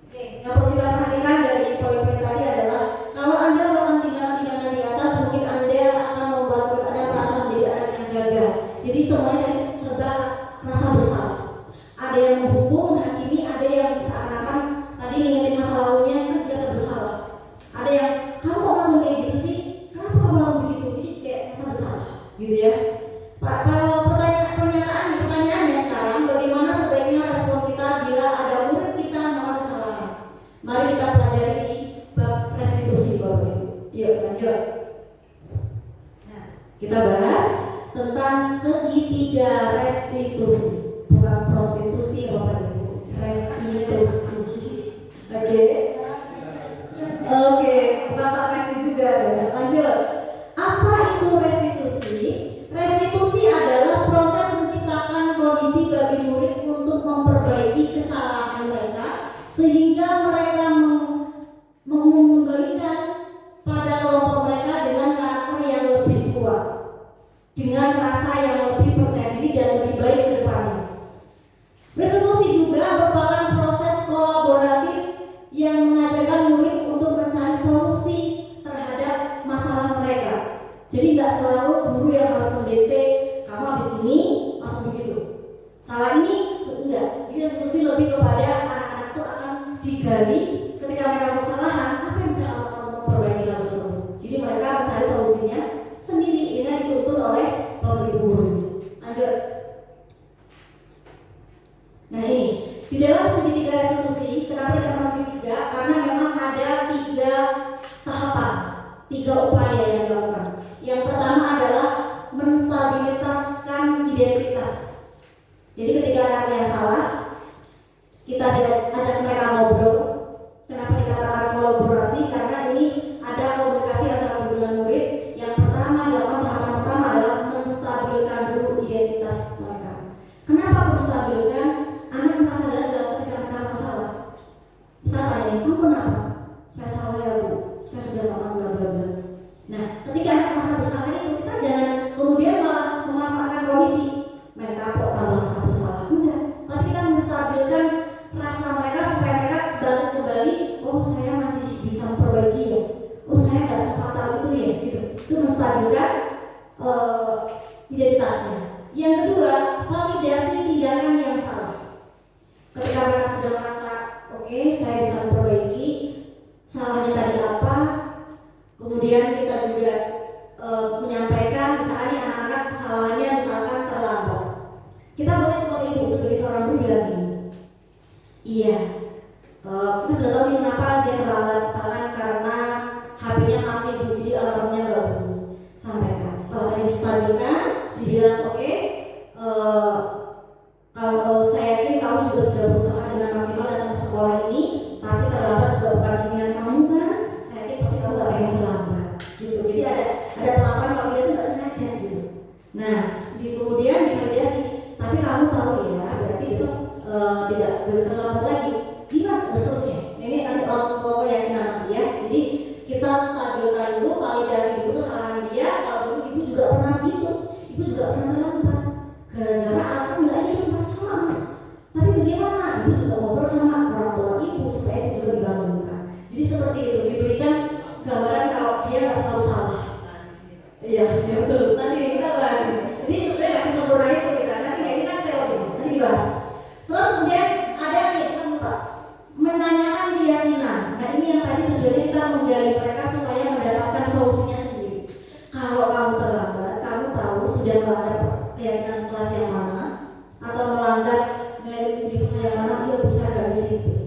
Oke, yang perlu kita perhatikan dari poin-poin tadi adalah kalau Anda melakukan tindakan-tindakan di atas, mungkin Anda akan membuat Anda merasa menjadi anak yang gagal. Jadi semuanya tadi serba rasa bersalah. Ada yang menghukum, menghakimi, ada yang seakan-akan tadi ngingetin masa lalunya kan tidak bersalah. Ada yang kamu kok ngomong kayak gitu sih? Kenapa kamu ngomong begitu? Jadi kayak rasa bersalah, gitu ya. Pak, kalau pertanyaannya sekarang, bagaimana sebaiknya respon kita bila ada murid kita melakukan kesalahan? Mari kita pelajari di bab restitusi, Bapak Ibu. Yuk lanjut. Nah, kita bahas tentang segitiga restitusi, bukan prostitusi, Bapak Ibu. Restitusi. Oke, bukan Pak Resti juga. Lanjut. Apa itu restitusi? Restitusi adalah proses menciptakan kondisi bagi murid untuk memperbaiki kesalahan mereka sehingga mereka mengembalikan pada kelompok mereka dengan karakter yang lebih kuat, dengan rasa yang lebih percaya diri dan lebih baik ke depannya. Restitusi juga merupakan proses kolaboratif yang mengajarkan murid untuk mencari solusi terhadap masalah mereka. Jadi nggak selalu guru yang harus mendikte, kamu habis ini langsung begitu. Salah ini enggak. Jadi restitusi lebih kepada anak-anak itu akan digali ketika mereka melakukan kesalahan, apa yang bisa kamu memperbaiki hal tersebut. Jadi mereka mencari solusinya sendiri. Ini dituntut oleh Bapak Ibu guru. Lanjut. Nah ini di dalam segitiga restitusi, kenapa dikatakan segitiga? Karena memang ada 3 tahapan, 3 upaya yang dilakukan. Yang pertama adalah menstabilitaskan identitas. Jadi ketika anaknya salah, kita ajak mereka ngobrol. Kenapa dikatakan kolaborasi? Karena ini ada komunikasi antara guru dan murid. Yang pertama dilakukan, tahapan pertama adalah menstabilkan dulu identitas mereka. Kenapa menstabilkan? Anak merasa gagal ketika merasa salah. Bisa tanya, kamu kenapa? Saya salah ya Bu, saya sudah melakukan bla bla bla. Nah, ketika anak merasa bersalah itu, kita jangan kemudian malah memanfaatkan kondisi main kapok tambah merasa bersalah. Enggak, tapi kita menstabilkan rasa mereka supaya mereka balik kembali. Oh, saya masih bisa memperbaiki ya. Oh, saya nggak sefatal itu ya, gitu. Itu menstabilkan identitasnya. Yang kedua, validasi tindakan yang salah. Ketika mereka sudah merasa, oke, saya bisa memperbaiki, salahnya tadi apa, kemudian kita juga menyampaikan misalnya anak-anak kesalahannya misalkan terlambat. Kita boleh Bapak Ibu sebagai Iya. Kita sudah tahu nih kenapa dia terlambat, misalkan karena HP-nya mati Bu, jadi alarmnya nggak bunyi. Sampaikan. Setelah tadi distabilkan, dibilang oke, kalau saya yakin kamu juga sudah berusaha dengan maksimal datang ke sekolah ini, tapi terlambat juga bukan keinginan kamu kan? Saya yakin pasti kamu nggak pengen terlambat. Gitu. Jadi ada pengakuan kalau dia itu nggak sengaja gitu. Nah, kemudian divalidasi. Tapi kamu tahu ya, berarti besok tidak boleh terlambat lagi. Gimana seterusnya? Ini nanti langsung ke keyakinan dia. Jadi kita stabilkan dulu, validasi dulu kesalahan dia. Kalau dulu ibu juga pernah gitu, ibu juga pernah terlambat. Gara-gara aku nggak ada masalah mas. Tapi bagaimana? Ibu juga ngobrol sama orang tua ibu supaya ibu juga dibangunkan. Jadi seperti itu diberikan gambaran kalau dia nggak selalu salah. Iya, betul. Nanti kita bahas. Jadi sebenarnya nggak sempurna itu kita. Nanti ini kan teori. Nanti dibahas. Terus kemudian ada nih kan Pak, menanyakan keyakinan. Nah ini yang tadi tujuannya kita menggali mereka supaya mendapatkan solusinya sendiri. Kalau kamu terlambat, kamu tahu sudah melanggar keyakinan kelas yang mana atau melanggar nilai universal yang mana, dia bisa gak disiplin.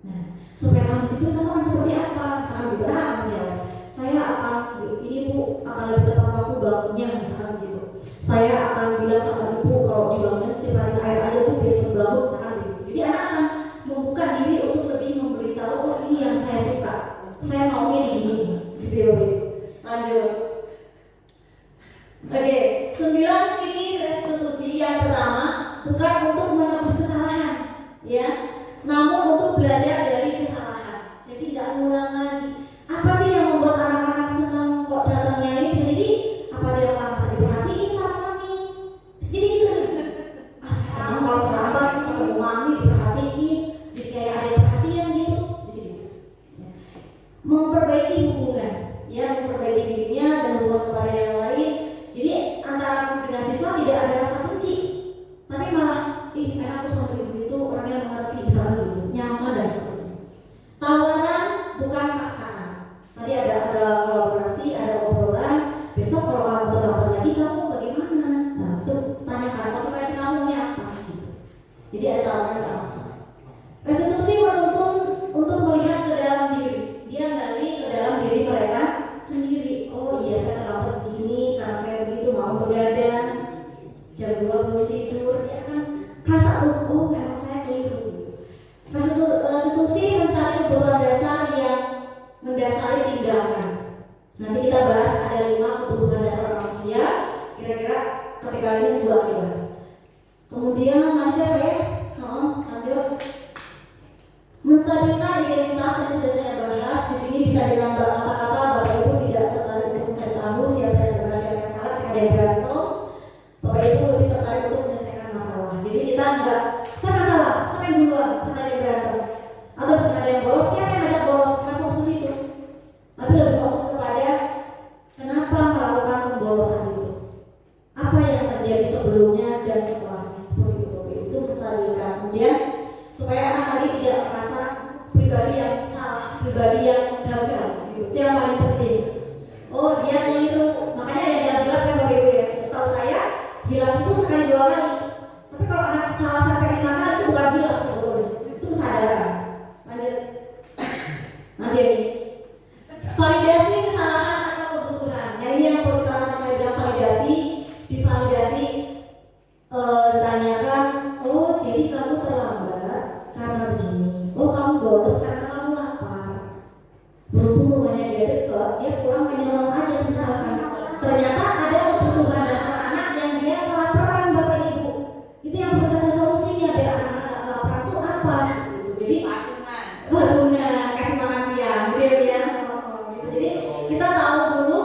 Nah, supaya kamu disiplin, kamu akan seperti apa? Misalkan gitu, nah kamu jawab, saya akan ini Bu akan lebih tepat waktu bangunnya, misalkan gitu. Saya akan bilang sama ibu kalau dibangunin cepatin air aja tuh biar bangun, misalkan gitu. Jadi anak akan membuka diri untuk lebih memberitahu, oh ini yang saya suka, saya maunya di gini, gitu ya Bu. Lanjut. Oke, 9 ciri restitusi. Yang pertama, bukan untuk menebus kesalahan, ya, namun untuk belajar dari kesalahan. Jadi nggak ngulang lagi. Apa sih yang membuat anak-anak senang kok datangnya ini? Bisa jadi apa dia merasa diperhatiin sama mami? Bisa jadi gitu. Senang kalau terlambat ketemu mami diperhatiin, jadi kayak ada perhatian gitu. Jadi gitu. Ya. Memperbaiki hubungan, ya, memperbaiki dirinya dan hubungan kepada yang lain. Jadi antara guru dan siswa tidak ada rasa benci, tapi malah enak aku sama ibu itu orangnya mengerti, misalnya gitu, nyaman dan seterusnya. Tawaran bukan paksaan. Tadi ada kolaborasi, ada obrolan. Besok kalau kamu terlambat lagi kamu bagaimana? Nah itu tanyakan konsekuensi kamu apa gitu. Jadi ada tawaran nggak maksa. Restitusi menuntun untuk melihat ke dalam diri. Dia gali ke dalam diri mereka sendiri. Oh iya saya terlambat begini karena saya begitu mau begadang, jam 2 belum tidur, ya kan rasa oh memang saya keliru. Restitusi mencari kebutuhan dasar yang mendasari tindakan. Nanti kita bahas ada 5 kebutuhan dasar manusia. Kira-kira ketika ini juga kita bahas. Kemudian lanjut ya, lanjut. Menstabilkan identitas yang sudah saya bahas. Di sini bisa dengan kata-kata Bapak Ibu tidak tertarik untuk mencari tahu siapa yang benar siapa yang salah, ada yang berantem. Bapak Ibu lebih tertarik untuk menyelesaikan masalah. Jadi kita enggak siapa yang salah, siapa yang duluan, siapa yang berantem, atau siapa yang bolos, siapa yang ngajak bolos, kita fokus ke situ. Tapi lebih fokus kepada kenapa melakukan pembolosan itu, apa yang terjadi sebelumnya dan setelahnya, seperti itu. Itu menstabilkan. Kemudian supaya anak tadi tidak merasa pribadi yang salah, pribadi yang gagal. Itu yang paling penting. Oh dia keliru, makanya ada yang bilang kan Bapak Ibu ya. Setahu saya hilang itu sekali 2 kali. Tapi kalau anak salah sampai 5 kali itu bukan hilang sebetulnya, itu kesadaran. Lanjut. Nanti ini validasi kesalahan atau kebutuhan. Nah ini yang pertama saya bilang validasi, divalidasi. Tanyakan, oh jadi kamu terlambat karena begini. Oh kamu bolos karena kamu lapar. Berhubung rumahnya dia dekat, dia pulang menyolong aja misalkan. Ternyata ada kebutuhan dasar anak yang dia kelaparan Bapak Ibu. Itu yang perlu kita solusinya biar anak-anak gak kelaparan itu apa? Jadi patungan, kasih makan siang, gitu ya. Jadi kita tahu dulu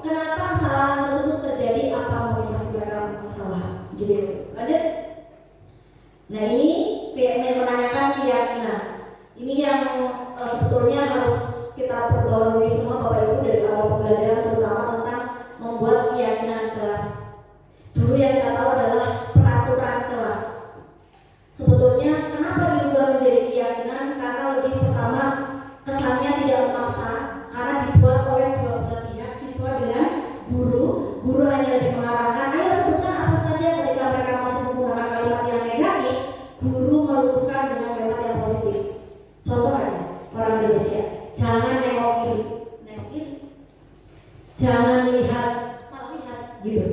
kenapa kesalahan tersebut terjadi, apa motivasi mereka kesalahan. Gitu. Lanjut. Nah ini menanyakan keyakinan. Ini yang sebetulnya harus kita perbarui semua Bapak Ibu dari awal pembelajaran, terutama tentang membuat keyakinan kelas. Dulu yang kita tahu adalah peraturan kelas. Sebetulnya kenapa dirubah menjadi keyakinan? Karena lebih pertama kesannya tidak memaksa, karena dibuat oleh dua belah pihak, siswa dengan guru. Guru hanya lebih mengarahkan, ayo sebutkan apa saja. Ketika mereka masih menggunakan kalimat yang negatif, guru meluruskan dengan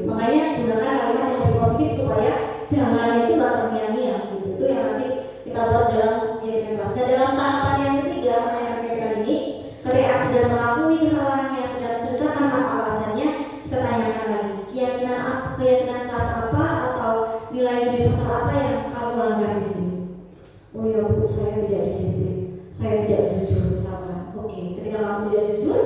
Makanya gunakan kalimat yang lebih positif supaya jangan itu nggak terngiang-ngiang gitu. Itu yang nanti kita buat dalam keyakinan kelas. Dan dalam tahapan yang ketiga mengenai keyakinan ini, ketika sudah mengakui kesalahannya, sudah menceritakan apa alasannya, kita tanyakan lagi keyakinan kelas apa atau nilai universal apa yang kamu langgar di sini. Oh ya Bu, saya tidak disiplin, saya tidak jujur misalkan. Oke, ketika kamu tidak jujur,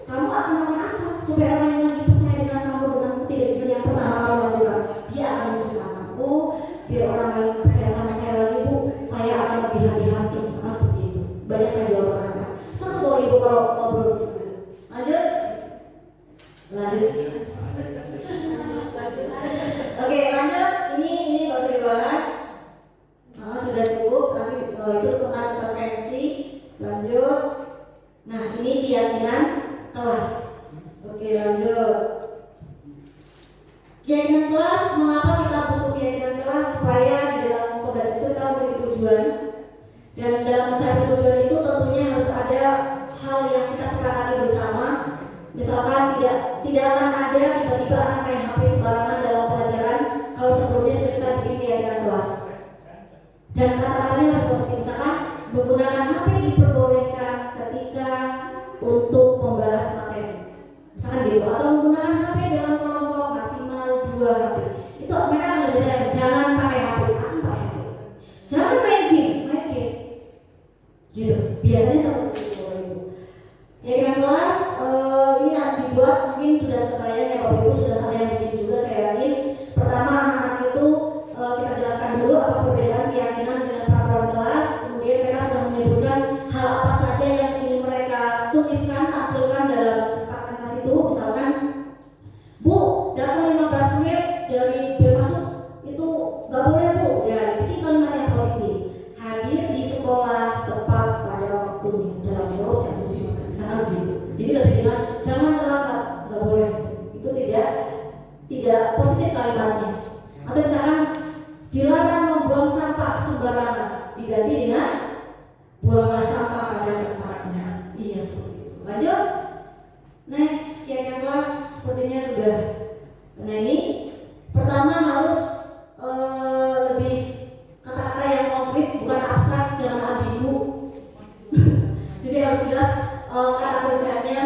kamu akan melakukan apa supaya orang yang lagi percaya dengan kamu dengan tidak jujur yang pertama kamu lakukan, dia akan menceritakan, oh biar orang yang percaya sama saya lagi Bu, saya akan lebih hati-hati, misalnya seperti itu. Banyak saya jawab mereka. Satu kalau ibu kalau ngobrol seperti itu. Lanjut. Oke, lanjut. Ini nggak usah dibahas. Sudah cukup. Nanti itu tentang intervensi. Lanjut. Nah, ini keyakinan kelas. Oke, lanjut. Keyakinan kelas. Mengapa kita butuh keyakinan kelas? Supaya di dalam pembelajaran itu kita memiliki tujuan. Dan dalam mencari tujuan itu tentunya harus ada hal yang kita sepakati bersama. Misalkan tidak akan ada tiba-tiba anak main HP sembarangan dalam pelajaran kalau sebelumnya sudah kita bikin keyakinan kelas. Dan kata-katanya lebih positif, misalkan menggunakan HP diperbolehkan ketika untuk membahas materi, misalkan gitu, atau menggunakan HP dalam kelompok maksimal 2 HP. Itu mereka akan belajar jangan pakai HP, jangan main game, gitu. Biasanya seperti itu. Keyakinan kelas ini dibuat mungkin sudah terbayang ya Bapak Ibu, sudah ada yang bikin juga saya yakin. Pertama anak-anak itu kita jelaskan dulu apa perbedaan keyakinan dengan peraturan kelas. Kemudian mereka sudah menyebutkan hal apa saja yang ingin mereka tuliskan, tampilkan dalam kesepakatan kelas itu. Misalkan, Bu, datang 15 menit dari bel masuk itu nggak boleh Bu. Ya, bikin kalimat yang positif. Hadir di sekolah tepat pada waktunya dalam kurung jam 7 misalnya begitu. Jadi lebih bilang jangan terlambat, nggak boleh. Itu tidak positif kalimatnya. Atau misalkan dilarang membuang sampah sembarangan, diganti dengan buanglah sampah pada tempatnya. Iya seperti itu. Lanjut. Next, keyakinan kelas sepertinya sudah. Nah ini pertama harus lebih kata-kata yang konkret, bukan abstrak, jangan ambigu. Jadi harus jelas kata kerjanya.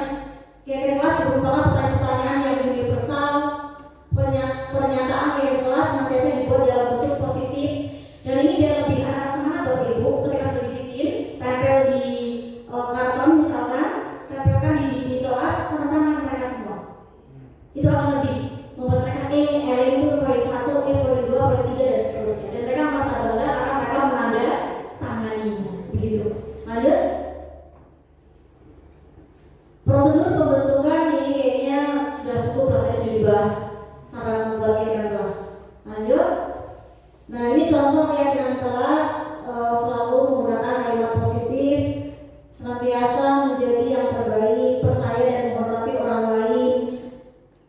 Keyakinan kelas merupakan pertanyaan-pertanyaan yang universal. Pernyataan keyakinan kelas senantiasa dibuat dalam bentuk positif. Dan ini biar lebih anak semangat Bapak Ibu, ketika sudah dibikin, tempel di karton misalkan, tempelkan di kelas teman-teman mereka semua. Itu akan lebih membuat mereka itu proyek 1, proyek 2, proyek 3 dan seterusnya. Dan mereka merasa bangga karena mereka menandatanganinya. Begitu. Lanjut. Prosedur pembentukan ini kayaknya sudah cukup lah, sudah dibahas cara membuat keyakinan kelas. Lanjut. Nah ini contoh keyakinan kelas, selalu menggunakan kalimat positif, senantiasa menjadi yang terbaik, percaya dan menghormati orang lain,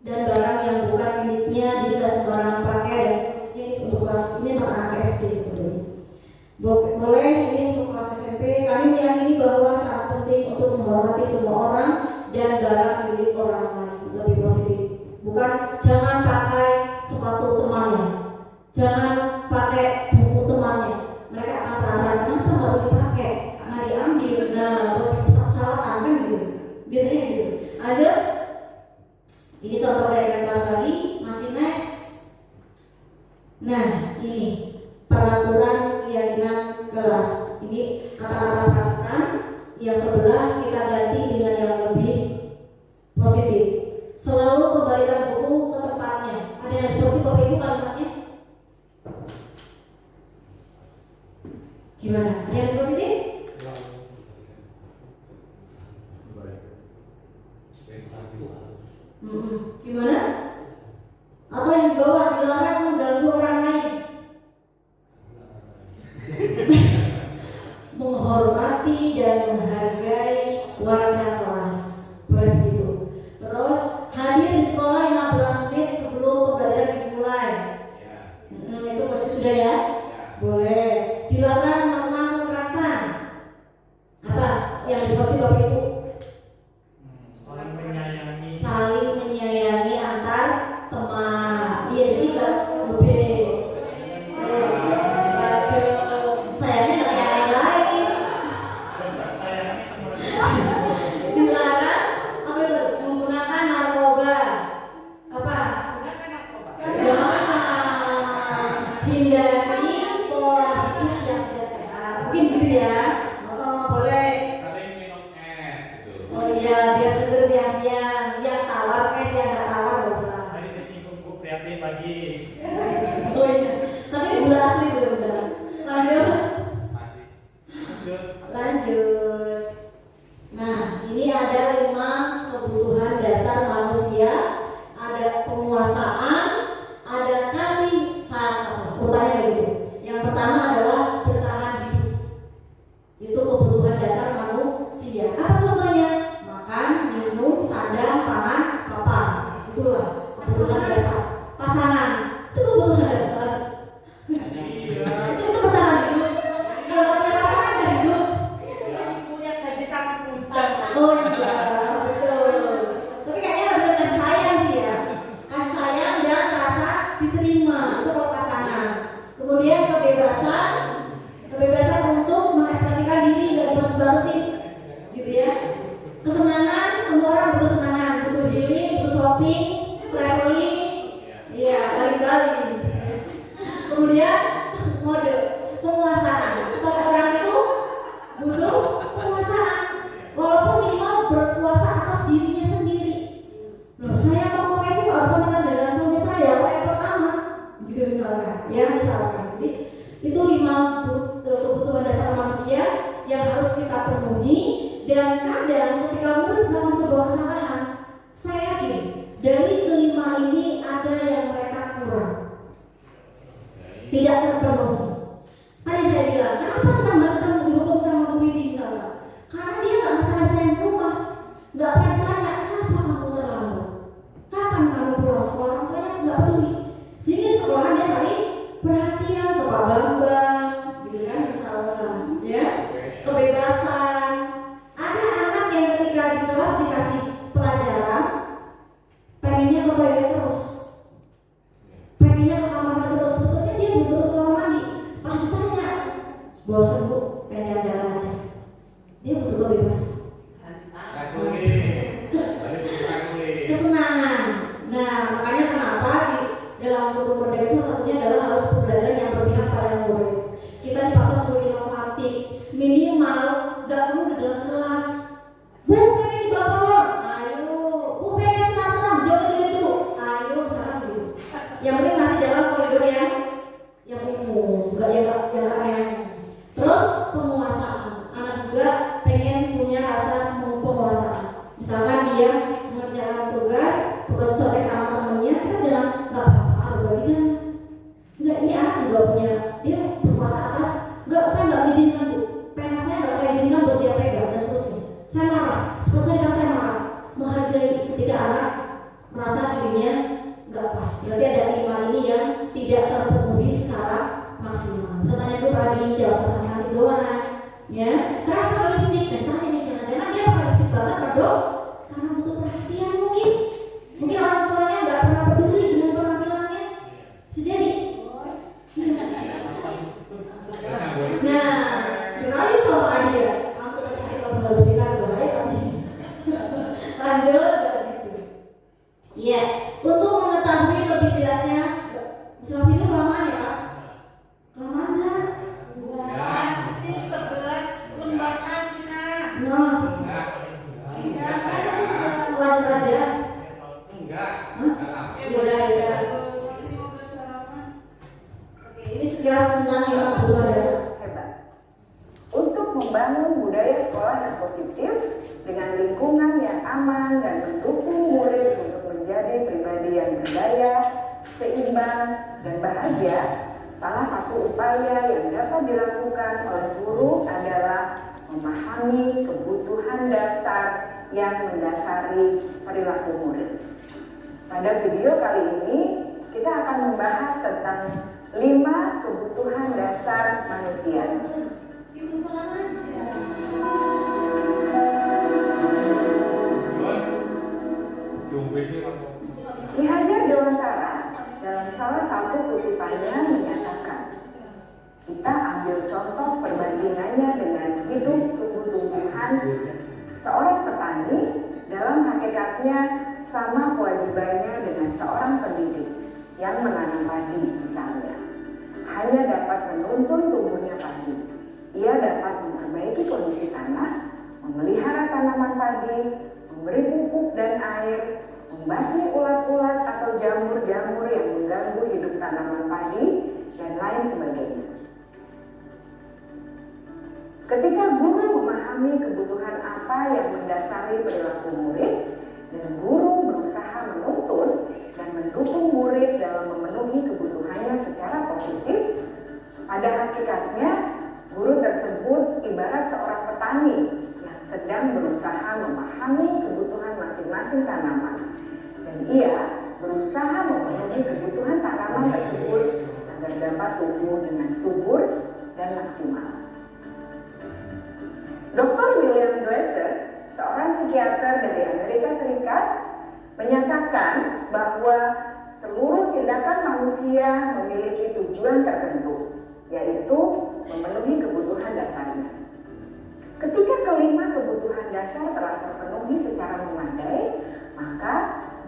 dan barang yang bukan miliknya jika sembarangan pakai dan seterusnya. Untuk kelas ini anak SD sebetulnya. Boleh ini untuk kelas SMP. Kami meyakini bahwa sangat penting untuk menghormati semua orang dan barang milik orang lain. Lebih positif. Bukan jangan pakai sepatu temannya, jangan pakai buku temannya. Mereka akan penasaran kenapa nggak boleh dipakai, nggak diambil. Nah, kesalahan kan gitu. Biasanya gitu. Lanjut. Ini contoh keyakinan kelas lagi, masih next. Nah, ini peraturan keyakinan kelas. Ini kata-kata peraturan yang sebelah kita ganti dengan yang lebih positif. Selalu kembalikan buku ke tempatnya. Ada yang positif Bapak Ibu kalimatnya? Gimana? Ada yang positif? Gimana? Atau yang di bawah, dilarang mengganggu orang lain. Menghormati dan menghargai warga kelas. Boleh begitu. Terus hadir di sekolah 15 menit sebelum pembelajaran dimulai. Itu pasti sudah ya? Boleh. Dilarang melakukan Hati-hati pagi. Oh iya. Tapi gula asli benar. Lanjut. Pagi. Lanjut. Lanjut. Nah, ini ada 5 kebutuhan dasar manusia. Ada penguasaan, ada kasih, urutannya gitu. Yang pertama adalah bertahan hidup. Itu kebutuhan dasar manusia. Apa contohnya? Makan, minum, sandang, pangan, papan. Itulah kebutuhan dasar. Pasangan, itu kebutuhan dasar. Itu bertahan hidup. Kalau punya pasangan nggak hidup. Oh iya, betul. Tapi kayaknya lebih kasih sayang sih ya. Kasih sayang dan rasa diterima itu kalau pasangan. Kemudian kebebasan untuk mengekspresikan diri, nggak dibatasi, gitu ya. Kesenangan, semua orang butuh kesenangan, butuh healing, butuh shopping, traveling, iya, kali-kali. Kemudian mode penguasaan. Setiap orang itu butuh penguasaan, walaupun minimal berkuasa atas dirinya sendiri. Loh, saya mau ke WC harus minta dengan suami saya, repot amat, gitu misalkan. Ya misalkan. Jadi itu 5 kebutuhan dasar manusia yang harus kita penuhi. Dan kadang ketika murid melakukan sebuah kesalahan, saya yakin dari kelima ini ada yang mereka kurang, tidak terpenuhi. Tadi saya bilang, kenapa senang banget kamu dihukum sama Bu Widi misalnya? Karena dia nggak bisa selesai rumah, nggak pernah ditanya kenapa kamu terlambat, kapan kamu pulang sekolah, pokoknya nggak peduli. Sehingga di sekolah dia saling perhatian ke Pak Bambang, gitu kan misalnya, ya, kebebasan. Ada anak yang ketika di kelas dikasih pelajaran, pengennya ke toilet terus, pengennya ke kamar mandi terus. Sebetulnya dia butuh ke kamar mandi. Pas ditanya, bosan bu, pengen jalan aja. Dia butuh kebebasan. Kesenangan. Nah, makanya kenapa di dalam guru merdeka itu satunya adalah harus pembelajaran yang berpihak pada murid. Kita dipaksa suruh inovatif, minimal nggak perlu di dalam kelas. Bu pengen di bawah, ayo. Bu pengen senang-senang, joget-joget dulu, ayo misalnya gitu. Yang penting masih dalam koridor yang umum, nggak yang aneh. Terus penguasaan, anak juga pengen punya rasa penguasaan. Misalkan dia mengerjakan tugas contek sama temennya, kita jangan nggak apa-apa, bagi jangan. Enggak, ini anak juga punya, dia berkuasa atas. Enggak, saya nggak izinkan bu, pena saya nggak saya izinkan buat dia pegang dan seterusnya. Saya marah, seterusnya saya marah. Menghargai ketika anak merasa dirinya nggak pas. Berarti ada 5 ini yang tidak terpenuhi secara maksimal. Bisa tanya gue tadi, jawab pertanyaan cantik doang, ya. Kenapa pakai lipstik? Dan tanya nih, jangan-jangan dia pakai lipstik banget dong? Karena butuh perhatian mungkin. Mungkin orang tuanya nggak pernah peduli dengan penampilannya. Bisa jadi. Nah, kenalin sama Adia. Kamu kita cari kalau nggak lipstik kan bahaya tapi. Lanjut gitu. Iya, untuk mengetahui lebih jelasnya, bisa video kelamaan ya Pak? Kelamaan nggak? Masih 11 lembar aja. Nah, lanjut aja. Enggak. Yaudah. Oke, ini sekilas tentang yang kebutuhan dasar. Hebat. Untuk membangun budaya sekolah yang positif dengan lingkungan yang aman dan mendukung murid untuk menjadi pribadi yang berdaya, seimbang, dan bahagia, salah satu upaya yang dapat dilakukan oleh guru adalah memahami kebutuhan dasar yang mendasari perilaku murid. Pada video kali ini, kita akan membahas tentang 5 kebutuhan dasar manusia. Ki Hajar Dewantara dalam salah satu kutipannya menyatakan, kita ambil contoh perbandingannya dengan hidup tumbuh-tumbuhan. Seorang petani dalam hakikatnya sama kewajibannya dengan seorang pendidik yang menanam padi misalnya. Hanya dapat menuntun tumbuhnya padi. Ia dapat memperbaiki kondisi tanah, memelihara tanaman padi, memberi pupuk dan air, membasmi ulat-ulat atau jamur-jamur yang mengganggu hidup tanaman padi, dan lain sebagainya. Ketika guru memahami kebutuhan apa yang mendasari perilaku murid, dan guru berusaha menuntun dan mendukung murid dalam memenuhi kebutuhannya secara positif, pada hakikatnya guru tersebut ibarat seorang petani yang sedang berusaha memahami kebutuhan masing-masing tanaman, dan ia berusaha memenuhi kebutuhan tanaman tersebut agar dapat tumbuh dengan subur dan maksimal. Dr. William Glasser, seorang psikiater dari Amerika Serikat, menyatakan bahwa seluruh tindakan manusia memiliki tujuan tertentu, yaitu memenuhi kebutuhan dasarnya. Ketika kelima kebutuhan dasar telah terpenuhi secara memadai, maka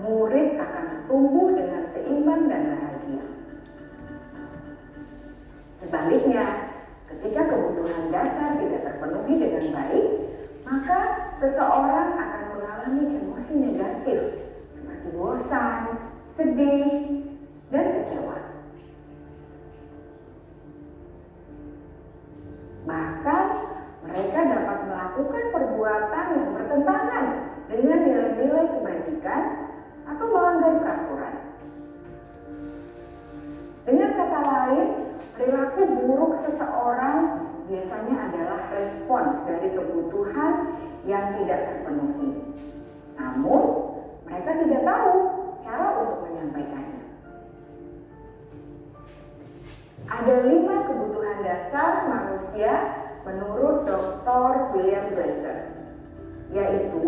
murid akan tumbuh dengan seimbang dan bahagia. Sebaliknya, ketika kebutuhan dasar tidak terpenuhi dengan baik, maka seseorang akan mengalami emosi negatif seperti bosan, sedih, dan kecewa. Bahkan mereka dapat melakukan perbuatan yang bertentangan dengan nilai-nilai kebajikan atau melanggar peraturan. Dengan kata lain, perilaku buruk seseorang biasanya adalah respons dari kebutuhan yang tidak terpenuhi. Namun, mereka tidak tahu cara untuk menyampaikannya. Ada 5 kebutuhan dasar manusia menurut Dr. William Glasser, yaitu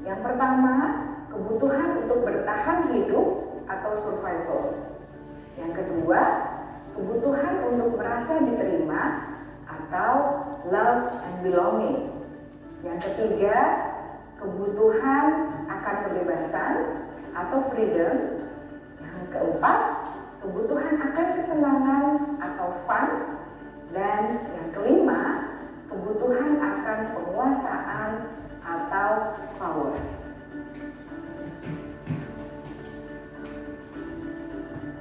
yang pertama, kebutuhan untuk bertahan hidup atau survival. Yang kedua, kebutuhan untuk merasa diterima atau love and belonging. Yang ketiga, kebutuhan akan kebebasan atau freedom. Yang keempat, kebutuhan akan kesenangan atau fun. Dan yang kelima, kebutuhan akan penguasaan atau power.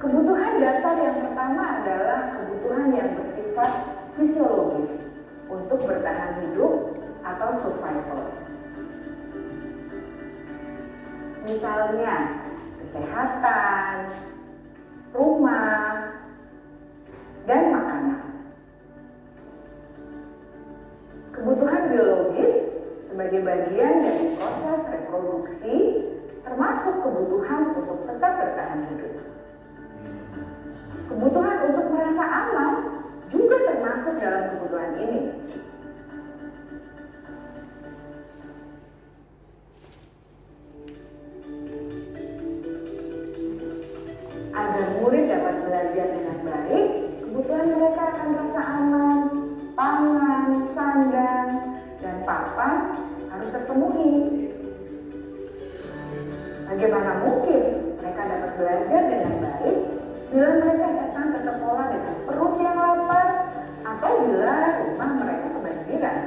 Kebutuhan dasar yang pertama adalah kebutuhan yang bersifat fisiologis untuk bertahan hidup atau survival. Misalnya, kesehatan, rumah, dan makanan. Kebutuhan biologis sebagai bagian dari proses reproduksi termasuk kebutuhan untuk tetap bertahan hidup. Kebutuhan untuk merasa aman juga termasuk dalam kebutuhan ini. Agar murid dapat belajar dengan baik, kebutuhan mereka akan rasa aman, pangan, sandang, dan papan harus terpenuhi. Bagaimana mungkin mereka dapat belajar dengan baik bila mereka datang ke sekolah dengan perut yang lapar atau bila rumah mereka kebanjiran?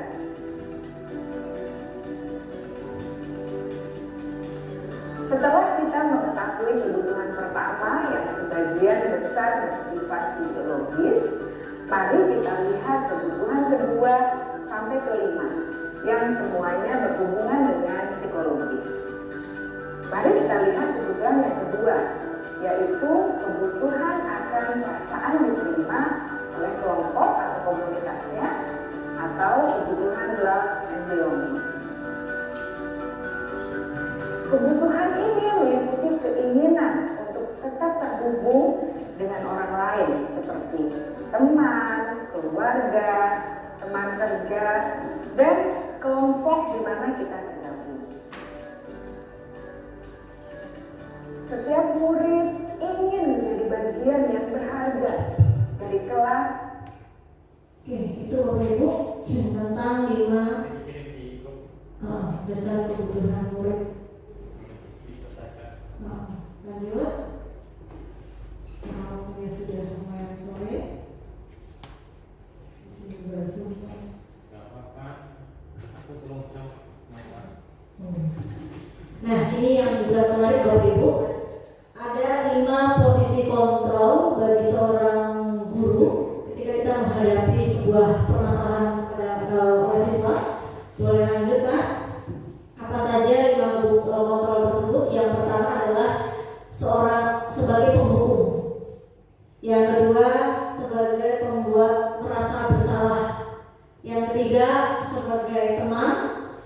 Setelah kita mengetahui kebutuhan pertama yang sebagian besar bersifat fisiologis, mari kita lihat kebutuhan kedua sampai kelima yang semuanya berhubungan dengan psikologis. Mari kita lihat kebutuhan yang kedua, yaitu kebutuhan akan perasaan diterima oleh kelompok atau komunitasnya, atau kebutuhan love and belonging. Kebutuhan ini meliputi keinginan untuk tetap terhubung dengan orang lain seperti teman, keluarga, teman kerja, dan kelompok di mana kita tergabung. Setiap murid ingin menjadi bagian yang berharga dari kelas. Oke, itu Bapak Ibu tentang 5 dasar kebutuhan murid. Lanjut. Waktunya sudah lumayan sore. Di sini juga sudah. Gak apa-apa, aku belum jauh. Nah, ini yang juga menarik Yang kedua, sebagai pembuat merasa bersalah. Yang ketiga, sebagai teman.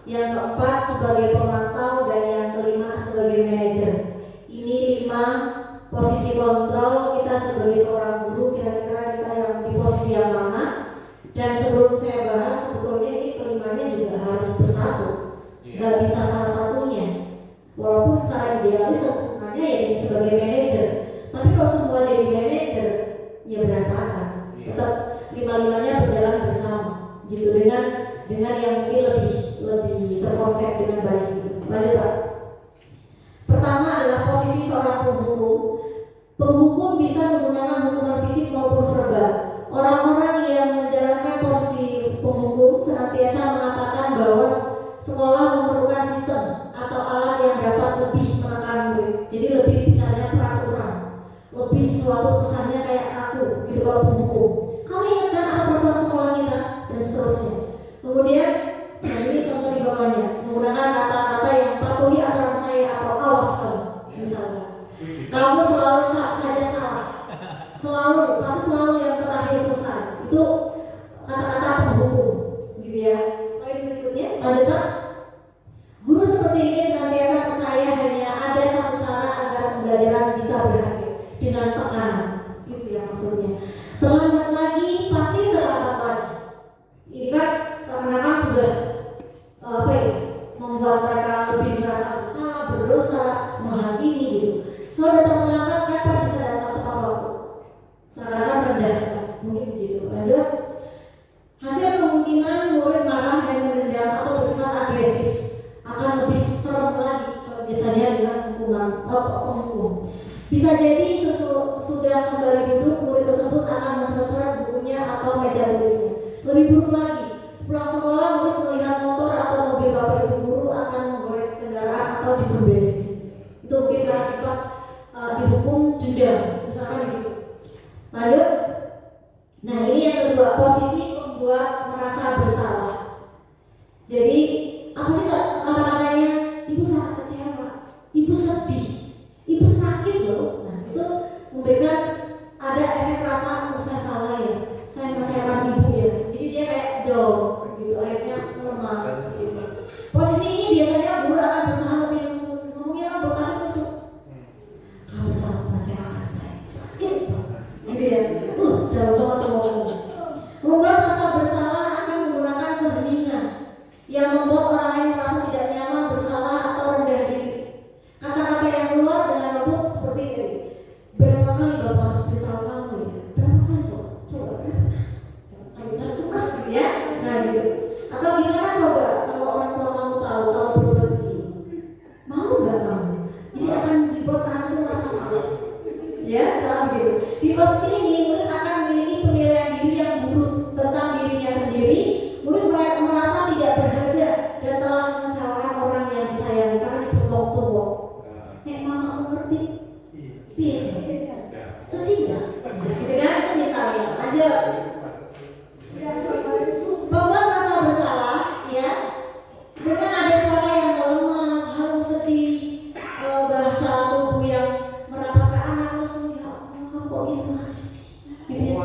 Yang keempat, sebagai pemantau. Dan yang kelima, sebagai manajer. Ini 5 posisi kontrol kita sebagai seorang guru. Kira-kira kita yang di posisi yang mana? Dan sebelum saya bahas, sebetulnya ini kelimanya juga harus bersatu. Gak bisa salah satunya. Walaupun secara idealis sempurnanya ya sebagai manajer. Tapi kalau semua jadi manajer, ya berantakan. Tetap 5-5-nya berjalan bersama, gitu, dengan yang mungkin lebih terkonsep dengan baik. Gitu. Lanjut Pak. Pertama adalah posisi seorang penghukum. Penghukum bisa menggunakan hukuman fisik maupun verbal. Orang-orang yang menjalankan posisi penghukum senantiasa mengatakan bahwa sekolah memerlukan sistem atau alat yang dapat lebih menekan murid. Jadi lebih misalnya peraturan, lebih sesuatu kesannya kayak aku, gitu kalau penghukum. Kamu ingat kan apa peraturan sekolah kita dan seterusnya. Kemudian, nah ini contoh di bawahnya, menggunakan kata-kata yang patuhi aturan saya atau awas kamu, misalnya. Kamu selalu saja salah, pasti selalu yang terakhir selesai. Itu kata-kata penghukum, gitu ya. Poin berikutnya, lanjut Pak. Guru seperti ini senantiasa percaya hanya ada satu cara agar pembelajaran bisa berhasil, dengan tekanan. Itu yang maksudnya. Terlambat lagi, pasti terlambat lagi. Ini kan seakan-akan sudah membuat mereka lebih merasa bersalah, berdosa, menghakimi gitu. Kalau datang terlambat, kapan bisa datang tepat waktu? Seakan-akan rendah, mungkin begitu. Lanjut. Hasil kemungkinan murid marah dan menendang atau bersifat agresif akan lebih serem lagi kalau biasanya dengan hukuman atau penghukum. Bisa jadi sesudah kembali duduk, murid tersebut akan mencoret bukunya atau meja tulisnya. Lebih buruk lagi, sepulang sekolah murid melihat motor atau mobil bapak ibu guru akan menggores kendaraan atau diberbesi. Itu mungkin karena sifat dihukum juga, misalkan begitu. Lanjut. Nah ini yang kedua, posisi membuat merasa bersalah. Jadi apa sih kata-katanya? Ibu sangat kecewa, ibu sedih, ibu sakit loh. Nah itu memberikan ada efek rasa saya salah ya, saya mengecewakan ibu ya. Jadi dia kayak down gitu, akhirnya lemah gitu. Posisi ini biasanya guru akan berusaha lebih ngomongnya lah buat kali tusuk. Kamu sangat mengecewakan saya, sakit banget. Gitu ya, jauh banget ngomong. Membuat rasa bersalah akan menggunakan keheningan yang membuat orang lain merasa tidak nyaman, bersalah atau rendah diri. Kata-kata yang keluar dengan lembut seperti ini. Berapa kali Bapak harus beritahu kamu ya? Berapa kali coba berapa? Sambil kemas gitu ya. Nah gitu. Atau gimana coba kalau orang tua kamu tahu kalau berbuat begini? Mau nggak kamu? Jadi akan dibuat anak itu merasa salah. Ya, kalau begitu. Di posisi ini murid akan memiliki penilaian diri yang buruk tentang dirinya sendiri. Murid merasa tidak berharga dan telah mengecewakan orang yang disayangi karena dipotong-potong. Mama mengerti. Biasa. Sedih nggak? Gitu kan? Itu misalnya. Lanjut. Membuat rasa bersalah, ya. Dengan ada suara yang lemas, halu, sedih, bahasa tubuh yang merapat ke anak langsung ya Allah, kamu kok gitu lagi sih? Gitu ya.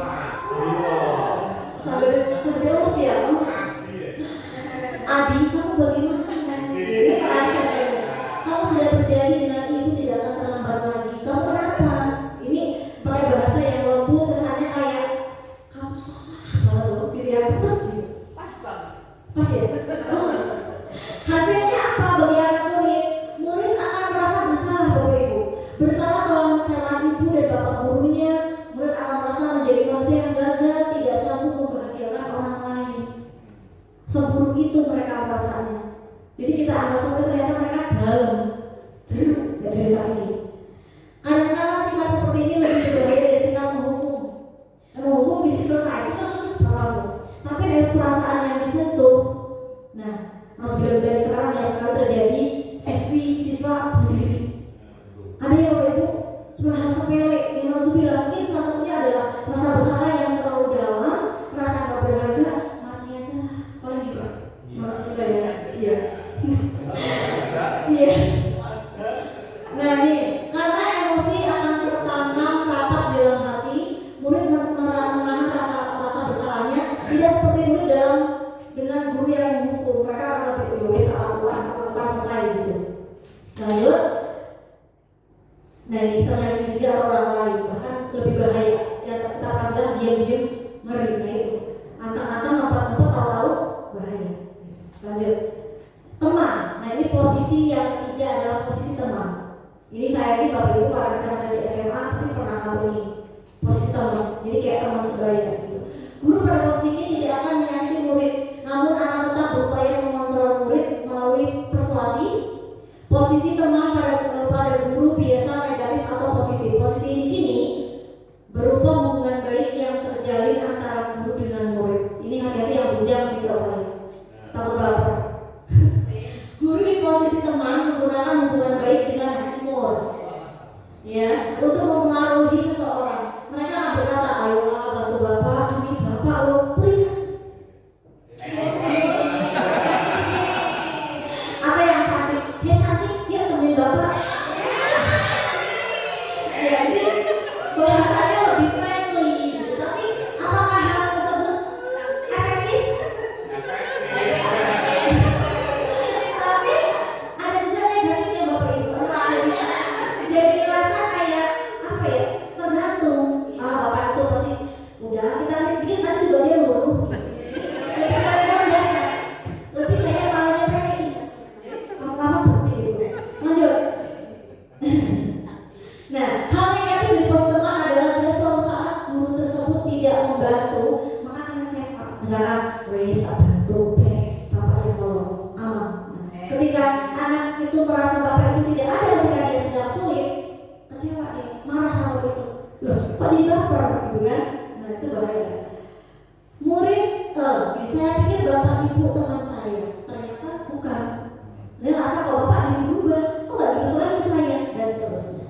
Sambil emosi ya. Adi, kamu bagaimana? Kamu sudah berjanji dengan ibu tidak akan terlambat lagi. Kamu kenapa? Ini pakai bahasa yang lembut, kesannya kayak kamu salah banget, gitu ya. Pas banget. Pas ya? Hasilnya apa bagi anak murid? Murid akan merasa bersalah Bapak Ibu. Bersalah kalau mengecewakan ibu dan bapak gurunya. Murid akan merasa menjadi manusia yang gagal, tidak sanggup membahagiakan orang lain. Seburuk itu mereka perasaannya. Jadi kita anggap seperti ternyata mereka dalam. Jadi nggak cerita sini. Kadang-kadang sikap seperti ini lebih berbahaya dari sikap menghukum. Menghukum bisa selesai, itu sesuatu. Tapi dari perasaan yang disentuh. Nah, maksudnya dari sekarang yang sekarang terjadi siswa bunuh diri. Ada yang Bapak Ibu cuma hal sepele yang harus bilang, mungkin salah satunya adalah rasa bersalah yang terlalu dalam, merasa nggak berharga, mati aja lah. Paling gitu. Maksudnya ya, iya. Iya. Nah nih, karena emosi akan tertanam rapat dalam hati, sebaya gitu. Guru pada posisi ini tidak akan menyakiti murid, namun akan tetap berupaya mengontrol murid melalui persuasi. Posisi teman pada guru biasa negatif atau positif. Posisi di sini berupa hubungan baik yang terjalin antara guru dengan murid. Ini hati-hati yang bujang sih kalau saya takut baper. Guru di posisi teman menggunakan hubungan baik dengan humor, ya, untuk mempengaruhi seseorang. Mereka akan berkata, ayolah bantu bapak, demi bapak lo, please. Atau yang cantik, dia cantik, dia temenin bapak. Ya, ini bahasanya lebih friendly gitu. Tapi apakah hal tersebut efektif? Tapi ada juga negatifnya Bapak Ibu. Jadi rasa kayak apa ya? Tergantung. Bapak itu pasti udah kita lihat dikit tadi juga dia luruh. Lebih kayak rendah kan? Lebih kayak palanya PKI. Lama seperti itu. Lanjut. Nah, hal negatif dari posisi teman adalah bila suatu saat guru tersebut tidak membantu, maka akan kecewa. Misalkan, wes tak bantu, beres, bapak yang nolong, aman. Nah, ketika anak itu merasa bapak itu tidak ada ketika dia sedang sulit, kecewa dia, marah sama itu. Loh, kok dia baper gitu kan? Nah, itu bahaya. Murid, saya pikir bapak ibu teman saya, ternyata bukan. Dia rasa kalau bapak jadi berubah, kok gak gitu lagi ke saya, dan seterusnya.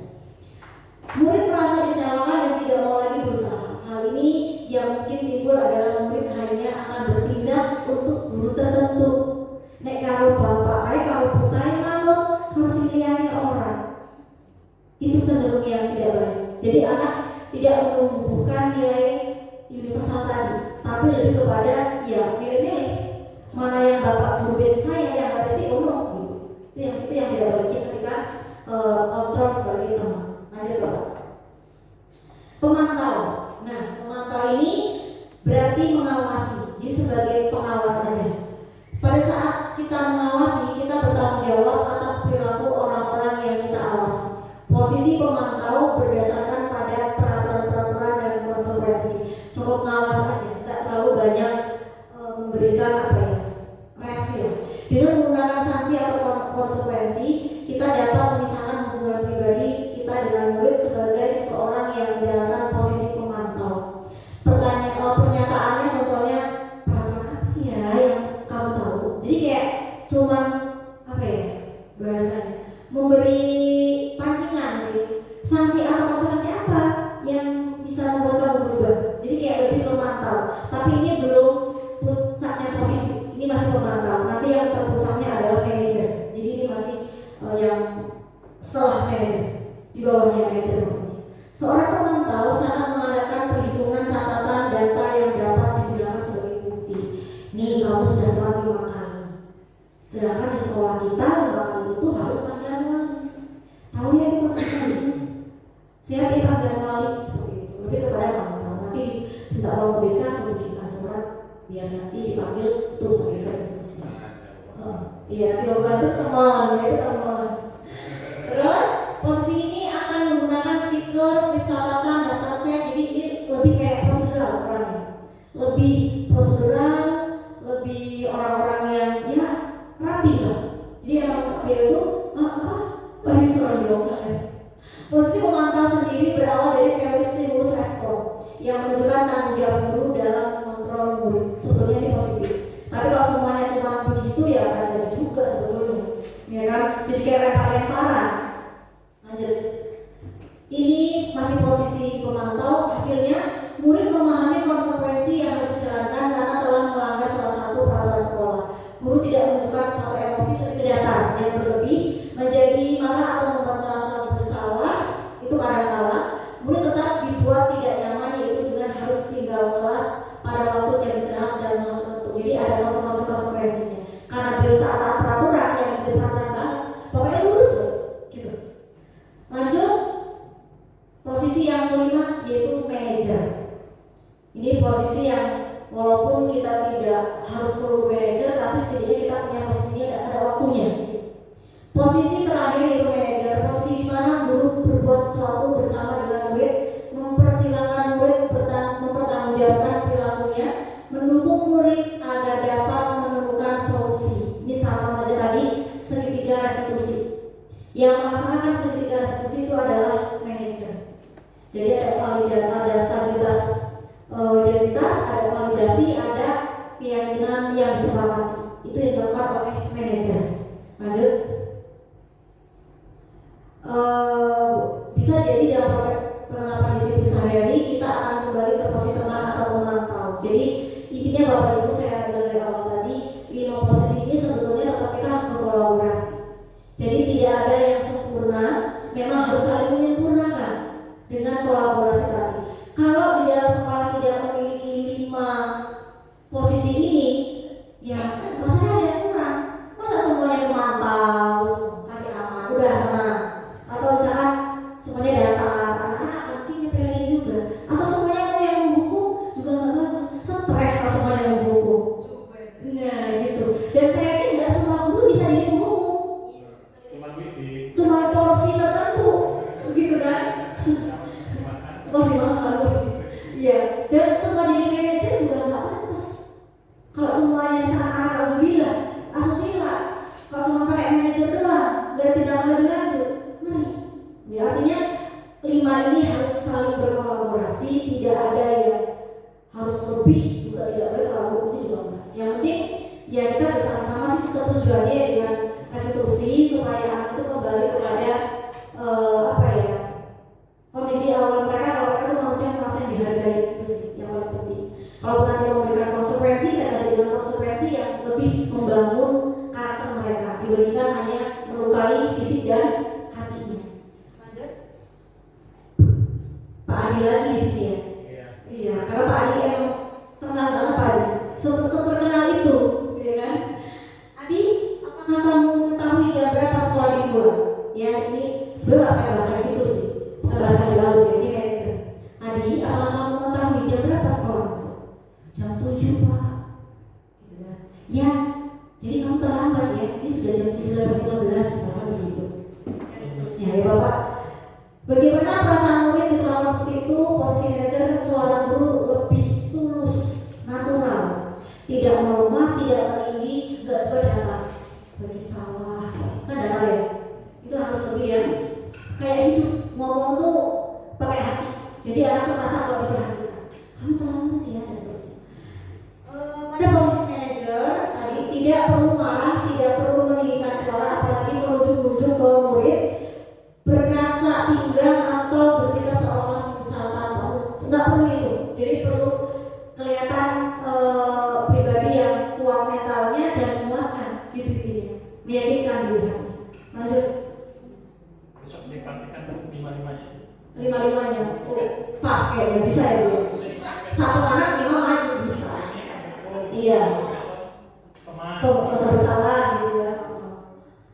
Murid merasa dikecewakan dan tidak mau lagi berusaha. Hal ini yang mungkin timbul adalah murid hanya akan bertindak untuk guru tertentu. Nek kalau bapak kalau bukai manut harus dilayani orang. Itu cenderung yang tidak baik. Jadi anak tidak menumbuhkan nilai universal tadi, tapi lebih kepada ya milih-milih mana yang bapak guru basic saya yang nggak basic gitu. Itu yang tidak baik ketika kontrol sebagai teman. Lanjut Bapak. Pemantau. Nah, pemantau ini berarti mengawasi. Jadi sebagai pengawas saja. Pada saat kita mengawasi, kita bertanggung jawab atas perilaku orang-orang yang kita awasi. Posisi pemantau berdasarkan pada peraturan-peraturan dan konsekuensi. Cukup mengawas saja, tidak terlalu banyak memberikan reaksi. Dengan menggunakan sanksi atau konsekuensi, kita dapat memisahkan hubungan pribadi kita dengan murid sebagai seseorang yang menjalankan posisi pemantau. Pernyataannya contohnya peraturan apa ya yang kamu tahu? Jadi kayak cuman bahasanya memberi pancingan sih. Sanksi atau konsekuensi apa yang bisa membuat kamu berubah? Jadi kayak lebih memantau. Tapi ini belum puncaknya posisi. Ini masih pemantau. Nanti yang terpuncaknya adalah manajer. Jadi ini masih yang setelah manajer, di bawahnya manajer maksudnya. Seorang pemantau sangat mengadakan perhitungan catatan data yang dapat digunakan sebagai bukti. Nih kamu sudah telat 5 kali. Sedangkan di sekolah kita 5 kali itu harus panggilan wali. Tahu ya itu maksudnya? Siapa yang panggilan wali seperti itu? Lebih kepada pemantau. Nanti minta tolong ke BK suruh bikin surat biar nanti dipanggil terus sampai ke institusi. Iya, diobrak itu teman, itu teman. Terus posisi ini akan menggunakan stiker, slip catatan, daftar cek. Jadi ini lebih kayak prosedural orangnya, lebih prosedural, lebih orang-orang yang ya rapi lah. Jadi emang ada validasi, ada stabilitas identitas, ada validasi, ada keyakinan yang disepakati. Itu yang dilakukan oleh manajer. Lanjut. Bisa jadi dalam penerapan disiplin sehari-hari kita akan kembali ke posisi teman atau pemantau. Jadi intinya Bapak Ibu, saya bilang dari awal tadi, 5 posisi ini sebetulnya tetap kita harus berkolaborasi. Jadi tidak ada yang sempurna, memang harus saling menyempurnakan dengan kolaborasi tadi. Kalau di dalam sekolah tidak memiliki 5 posisi ini, ya masa ada yang kurang. Masa semuanya memantau, cari aman, udah sama. Atau misalkan semuanya datar, anak-anak mungkin nyepelin juga. Atau semuanya mau yang membuku juga nggak bagus, stres lah semuanya yang membuku. Nah gitu. Dan saya yakin nggak semua guru bisa jadi pembuku. Cuma porsi tertentu, gitu kan? Porsi mahal, porsi. Iya. Dan semua jadi manajer juga nggak pantas. Kalau semuanya misalkan anak alhamdulillah, asusila, kalau cuma pakai manajer doang, nggak tidak lebih lanjut, ngeri. Ya artinya 5 ini harus saling berkolaborasi, tidak ada yang harus lebih juga tidak boleh, kalau bukunya juga enggak. Yang penting ya kita bersama-sama sih tujuannya dengan restitusi supaya anak itu kembali kepada kondisi awal mereka, kalau mereka itu manusia yang merasa dihargai, itu sih yang paling penting. Kalau nanti memberikan konsekuensi, dan ada dengan konsekuensi yang lebih membangun karakter mereka dibandingkan hanya melukai fisik dan hatinya. Lanjut. Pak Adi lagi di sini ya. Iya, karena Pak Adi emang terkenal banget Pak Adi. Terkenal itu, ya kan? Adi, apakah kamu mengetahui jam berapa sekolah dimulai? Ya ini sebenarnya apa bahasa gitu sih, bahasa halus ya, ini manajer. Adi, apakah kamu mengetahui jam berapa sekolah masuk? Jam 7 Pak. Gitu kan? Ya, jadi kamu terlambat ya. Ini sudah jam 7:15 misalkan begitu. Dan seterusnya ya Bapak. Bagaimana perasaan murid diperlakukan seperti itu? Posisi manajer suara guru lebih tulus, natural, tidak melemah, tidak meninggi, nggak juga datang. Bagi salah, kan datar ya. Itu harus lebih ya. Kayak hidup, ngomong tuh pakai hati. Jadi anak tuh merasa kalau diperhatikan. Kamu terlambat ya, dan seterusnya. Pada posisi manajer tadi tidak perlu marah, tidak perlu meninggikan suara, apalagi merujuk-rujuk ke murid, berkaca pinggang atau bersikap seolah-olah misalkan, nggak perlu itu. Jadi perlu kelihatan pribadi yang kuat mentalnya dan menguatkan gitu-gitu, meyakinkan diri hati. Lanjut. Besok dipraktikkan 5-5-nya. 5-5-nya, pas kayaknya bisa ya Bu. Satu anak 5 maju bisa. Iya. Proposal bersalah gitu ya.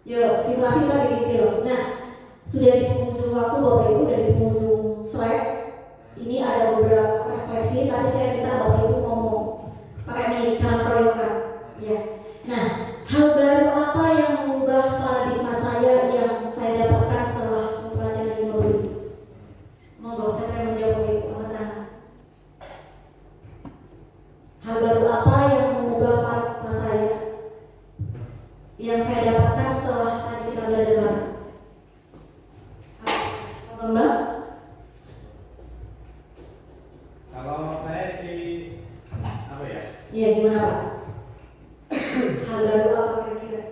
Yuk, simulasi kita bikin film. Nah, sudah di penghujung waktu Bapak Ibu, dari penghujung slide ini ada beberapa refleksi, tapi saya minta Bapak Ibu ngomong pakai cara proyekkan. Ya. Nah, hal baru apa yang mengubah paradigma saya yang saya dapatkan setelah mempelajari mobil? Monggo saya akan menjawab Bapak Ibu. Hal baru apa yang mengubah paradigma saya yang saya dapatkan setelah tadi kita belajar bareng? Mbak? Kalau saya sih apa ya? Iya, gimana Pak? Hal baru apa kira-kira?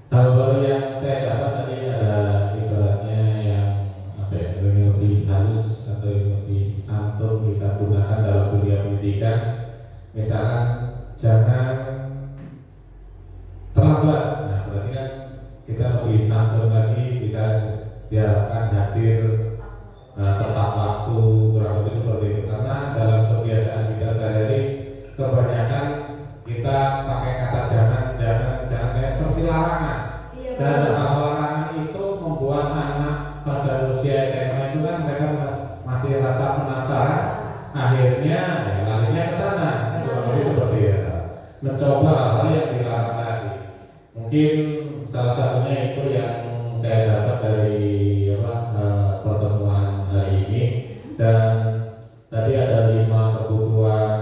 Hal baru yang saya dapat tadi ada ibaratnya yang lebih halus atau lebih santun kita gunakan dalam dunia pendidikan. Misalkan jangan terlambat. Nah, berarti kan kita lebih santun lagi, bisa diharapkan hadir tepat waktu, kurang lebih seperti itu. Karena dalam kebiasaan kita sehari-hari kebanyakan kita pakai kata jangan kayak seperti larangan. Dan hal larangan itu membuat anak pada usia SMA itu kan mereka masih rasa penasaran, akhirnya ya larinya ke sana. Kurang lebih seperti itu, mencoba hal yang dilarang tadi. Mungkin salah satunya itu yang saya dapat dari pertemuan hari ini. Dan tadi ada 5 kebutuhan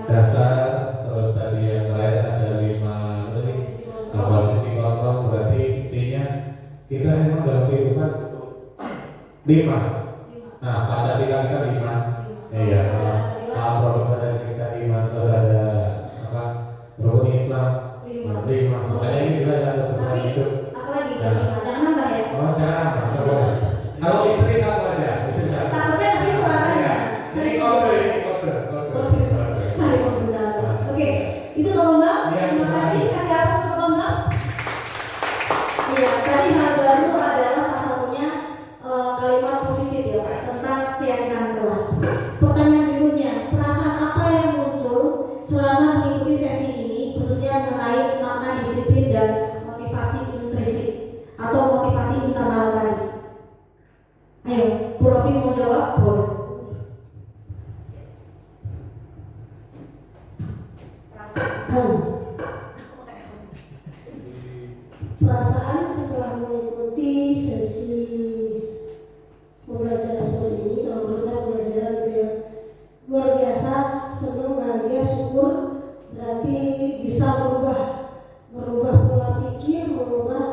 dasar, terus tadi yang terakhir ada 5 posisi kontrol. Berarti intinya kita memang dalam kehidupan 5 Nah, Pancasila kita 5. Iya. Produk dari kita 5, terus ada apa? Rukun Islam 5. Makanya ini juga ada kebutuhan hidup. Apalagi kelima, jangan nambah ya. Oh, jangan nambah. Kalau istri satu aja, istri satu. Takutnya ke situ arahnya. Ini kode. Cari pembenaran. Oke, itu Lomba. Terima kasih. Kasih aplaus untuk Lomba. Iya, tadi hal baru adalah salah satunya kalimat positif ya Pak, tentang keyakinan kelas. Pertanyaan berikutnya, perasaan apa yang muncul selama mengikuti sesi ini, khususnya mengenai makna disiplin dan motivasi intrinsik atau motivasi internal tadi? Ayo, Bu Rofi mau jawab? Boleh. Perasaan setelah mengikuti sesi pembelajaran seperti ini, kalau menurut saya pembelajaran itu ya luar biasa, senang, bahagia, syukur, berarti bisa merubah pola pikir, merubah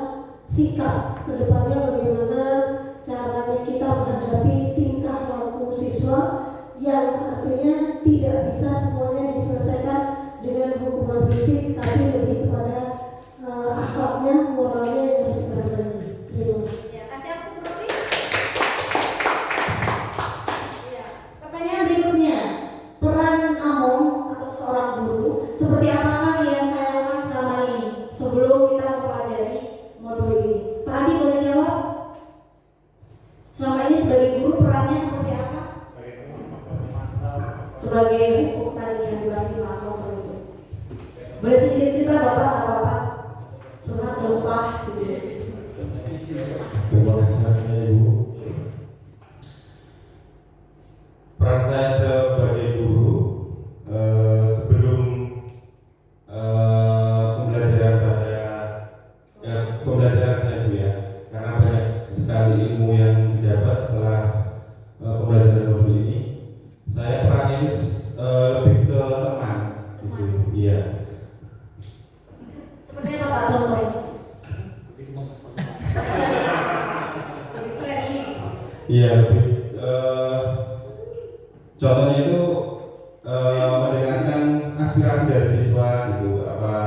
sikap kedepannya, bagaimana caranya kita menghadapi tingkah laku siswa yang artinya tidak bisa semuanya diselesaikan dengan hukuman fisik, tapi lebih kepada akhlaknya, moralnya yang harus kita perbaiki. Terima kasih. Ya, kasih aku Bu Rofi. Ya. Pertanyaan berikutnya, peran Among atau seorang guru seperti apakah yang saya lakukan selama ini sebelum kita mempelajari modul ini? Pak Adi boleh jawab? Selama ini sebagai guru perannya seperti apa? Sebagai hukum tadi yang dibahas di platform itu. Boleh sedikit cerita Bapak apa-apa? Curhat lupa gitu. Terima kasih banyak Ibu. Peran saya sebagai guru sebelum pembelajaran saya Bu ya, karena banyak sekali ilmu yang didapat setelah pembelajaran modul ini. Saya perannya itu lebih ke teman, gitu. Iya. Seperti apa Pak contohnya? Iya, lebih contohnya itu mendengarkan aspirasi dari siswa gitu, apa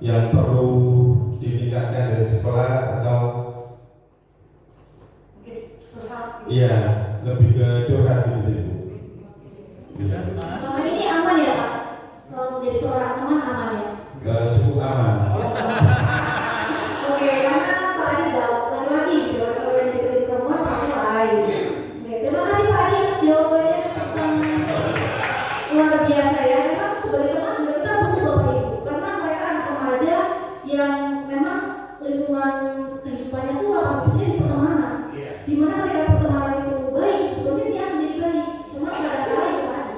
yang perlu ditingkatkan dari sekolah atau Curhat. iya lebih ke curhat gitu sih Bu. Iya. Selama ini aman ya Pak? Kalau menjadi seorang teman aman ya? Cukup aman. Oke, karena kan Pak Adi laki-laki gitu, kalau yang deketin perempuan pasti lain. Oke, terima kasih Pak Adi atas jawabannya luar biasa ya. Memang sebagai teman juga kita butuh Bapak Ibu, karena mereka anak remaja yang memang lingkungan kehidupannya tuh 80% di pertemanan. Dimana ketika pertemanan itu baik, sebetulnya dia menjadi baik. Cuma kadang-kadang itu tadi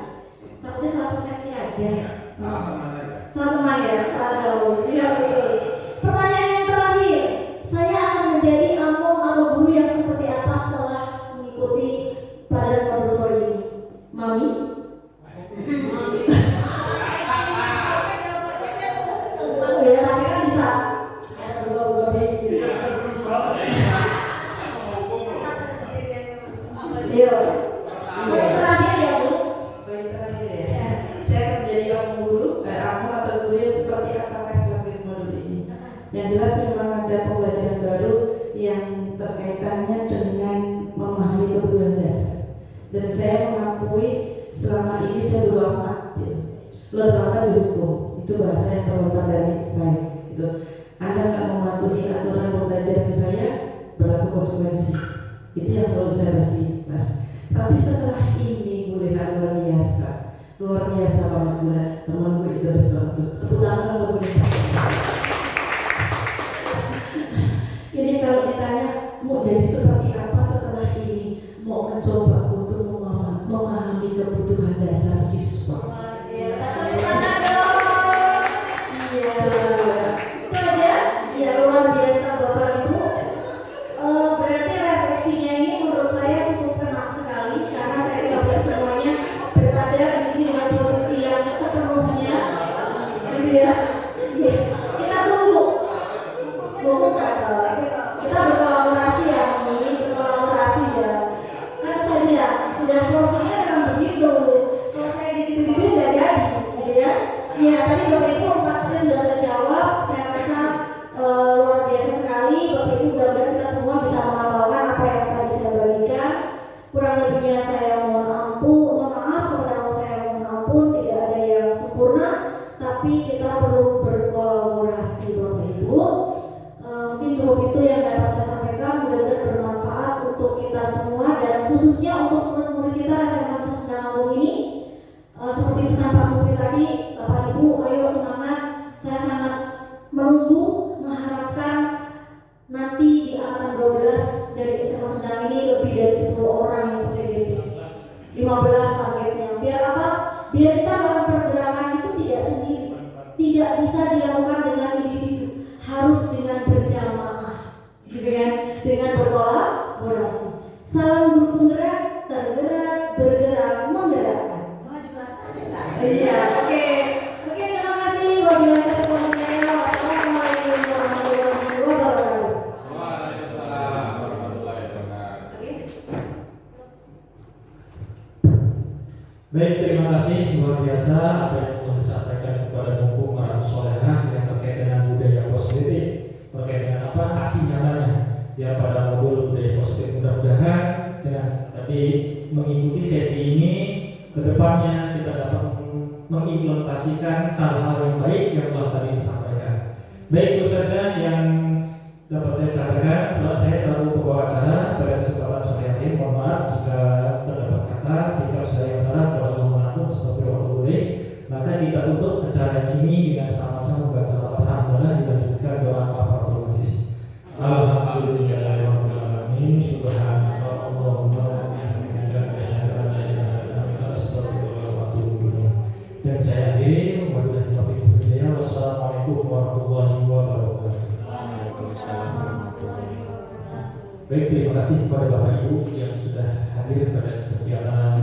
takutnya salah persepsi aja. Salah teman aja. Salah teman ya, salah gaul. Iya betul. Pertanyaan yang terakhir, saya akan menjadi among atau guru yang seperti apa setelah mengikuti pelajaran Montessori ini? Mami? Ya, tapi kan bisa berubah-ubah gitu. Iya. Yang terakhir ya Bu. Baik, terakhir ya. Saya akan menjadi guru atau guru yang seperti apakah setelah modul ini. Yang jelas memang ada pembelajaran baru yang berkaitannya dengan memahami kebutuhan dasar. Dan saya mengakui selama ini saya berlompat, lo terlambat di hukum. Itu bahasa yang terlontar dari saya. Gitu. Anda nggak mematuhi aturan pembelajaran saya, berlaku konsekuensi. Itu yang selalu saya bahas. Tapi setelah ini boleh luar biasa banget boleh teman gue sudah banget. Tepuk tangan buat gue. Ini kalau ditanya mau jadi seperti apa setelah ini, mau mencoba untuk memahami kebutuhan dasar siswa. Iya, satu tangan dong. Iya. Itu aja. Ya luar biasa Bapak Ibu. Berarti refleksinya ini menurut saya cukup kena sekali karena saya tidak semuanya berada di sini dengan posisi yang sepenuhnya, gitu ya. Kita tunggu. Kita berkolaborasi ya, ini berkolaborasi ya. Kan saya bilang 15 targetnya. Biar apa? Biar kita melakukan pergerakan itu tidak sendiri, tidak bisa dilakukan dengan individu, harus dengan berjamaah, gitu kan? Dengan berkolaborasi. Saling bergerak, tergerak, bergerak, menggerakkan. Iya, oke. Oke, terima kasih. Wabillahi taufiq wal hidayah. Wassalamualaikum warahmatullahi wabarakatuh. Waalaikumsalam warahmatullahi wabarakatuh. Oke. Baik, terima kasih luar biasa apa yang telah disampaikan kepada Buku Marah Solehah yang terkait dengan budaya positif, terkait dengan apa aksi nyatanya ya pada modul budaya positif. Mudah-mudahan dengan tadi mengikuti sesi ini kedepannya kita dapat mengimplementasikan hal-hal yang baik yang telah tadi disampaikan. Baik, itu saja yang dapat saya sampaikan. Setelah saya selalu pembawa acara pada kesempatan sore hari, mohon maaf jika terdapat kata sikap saya yang salah kalau mengatur seperti waktu boleh. Maka kita tutup acara ini dengan sama-sama membaca alhamdulillah, dilanjutkan doa kafaratul majlis. Alhamdulillahirabbil alamin, subhanallahumma wa bihamdihi, asyhadu an la ilaha illa anta, astaghfiruka wa atubu ilaik. Dan saya akhiri, wabillahi taufiq wal hidayah. Wassalamualaikum warahmatullahi wabarakatuh. Waalaikumsalam warahmatullahi wabarakatuh. Baik, terima kasih kepada Bapak Ibu yang sudah hadir pada kesempatan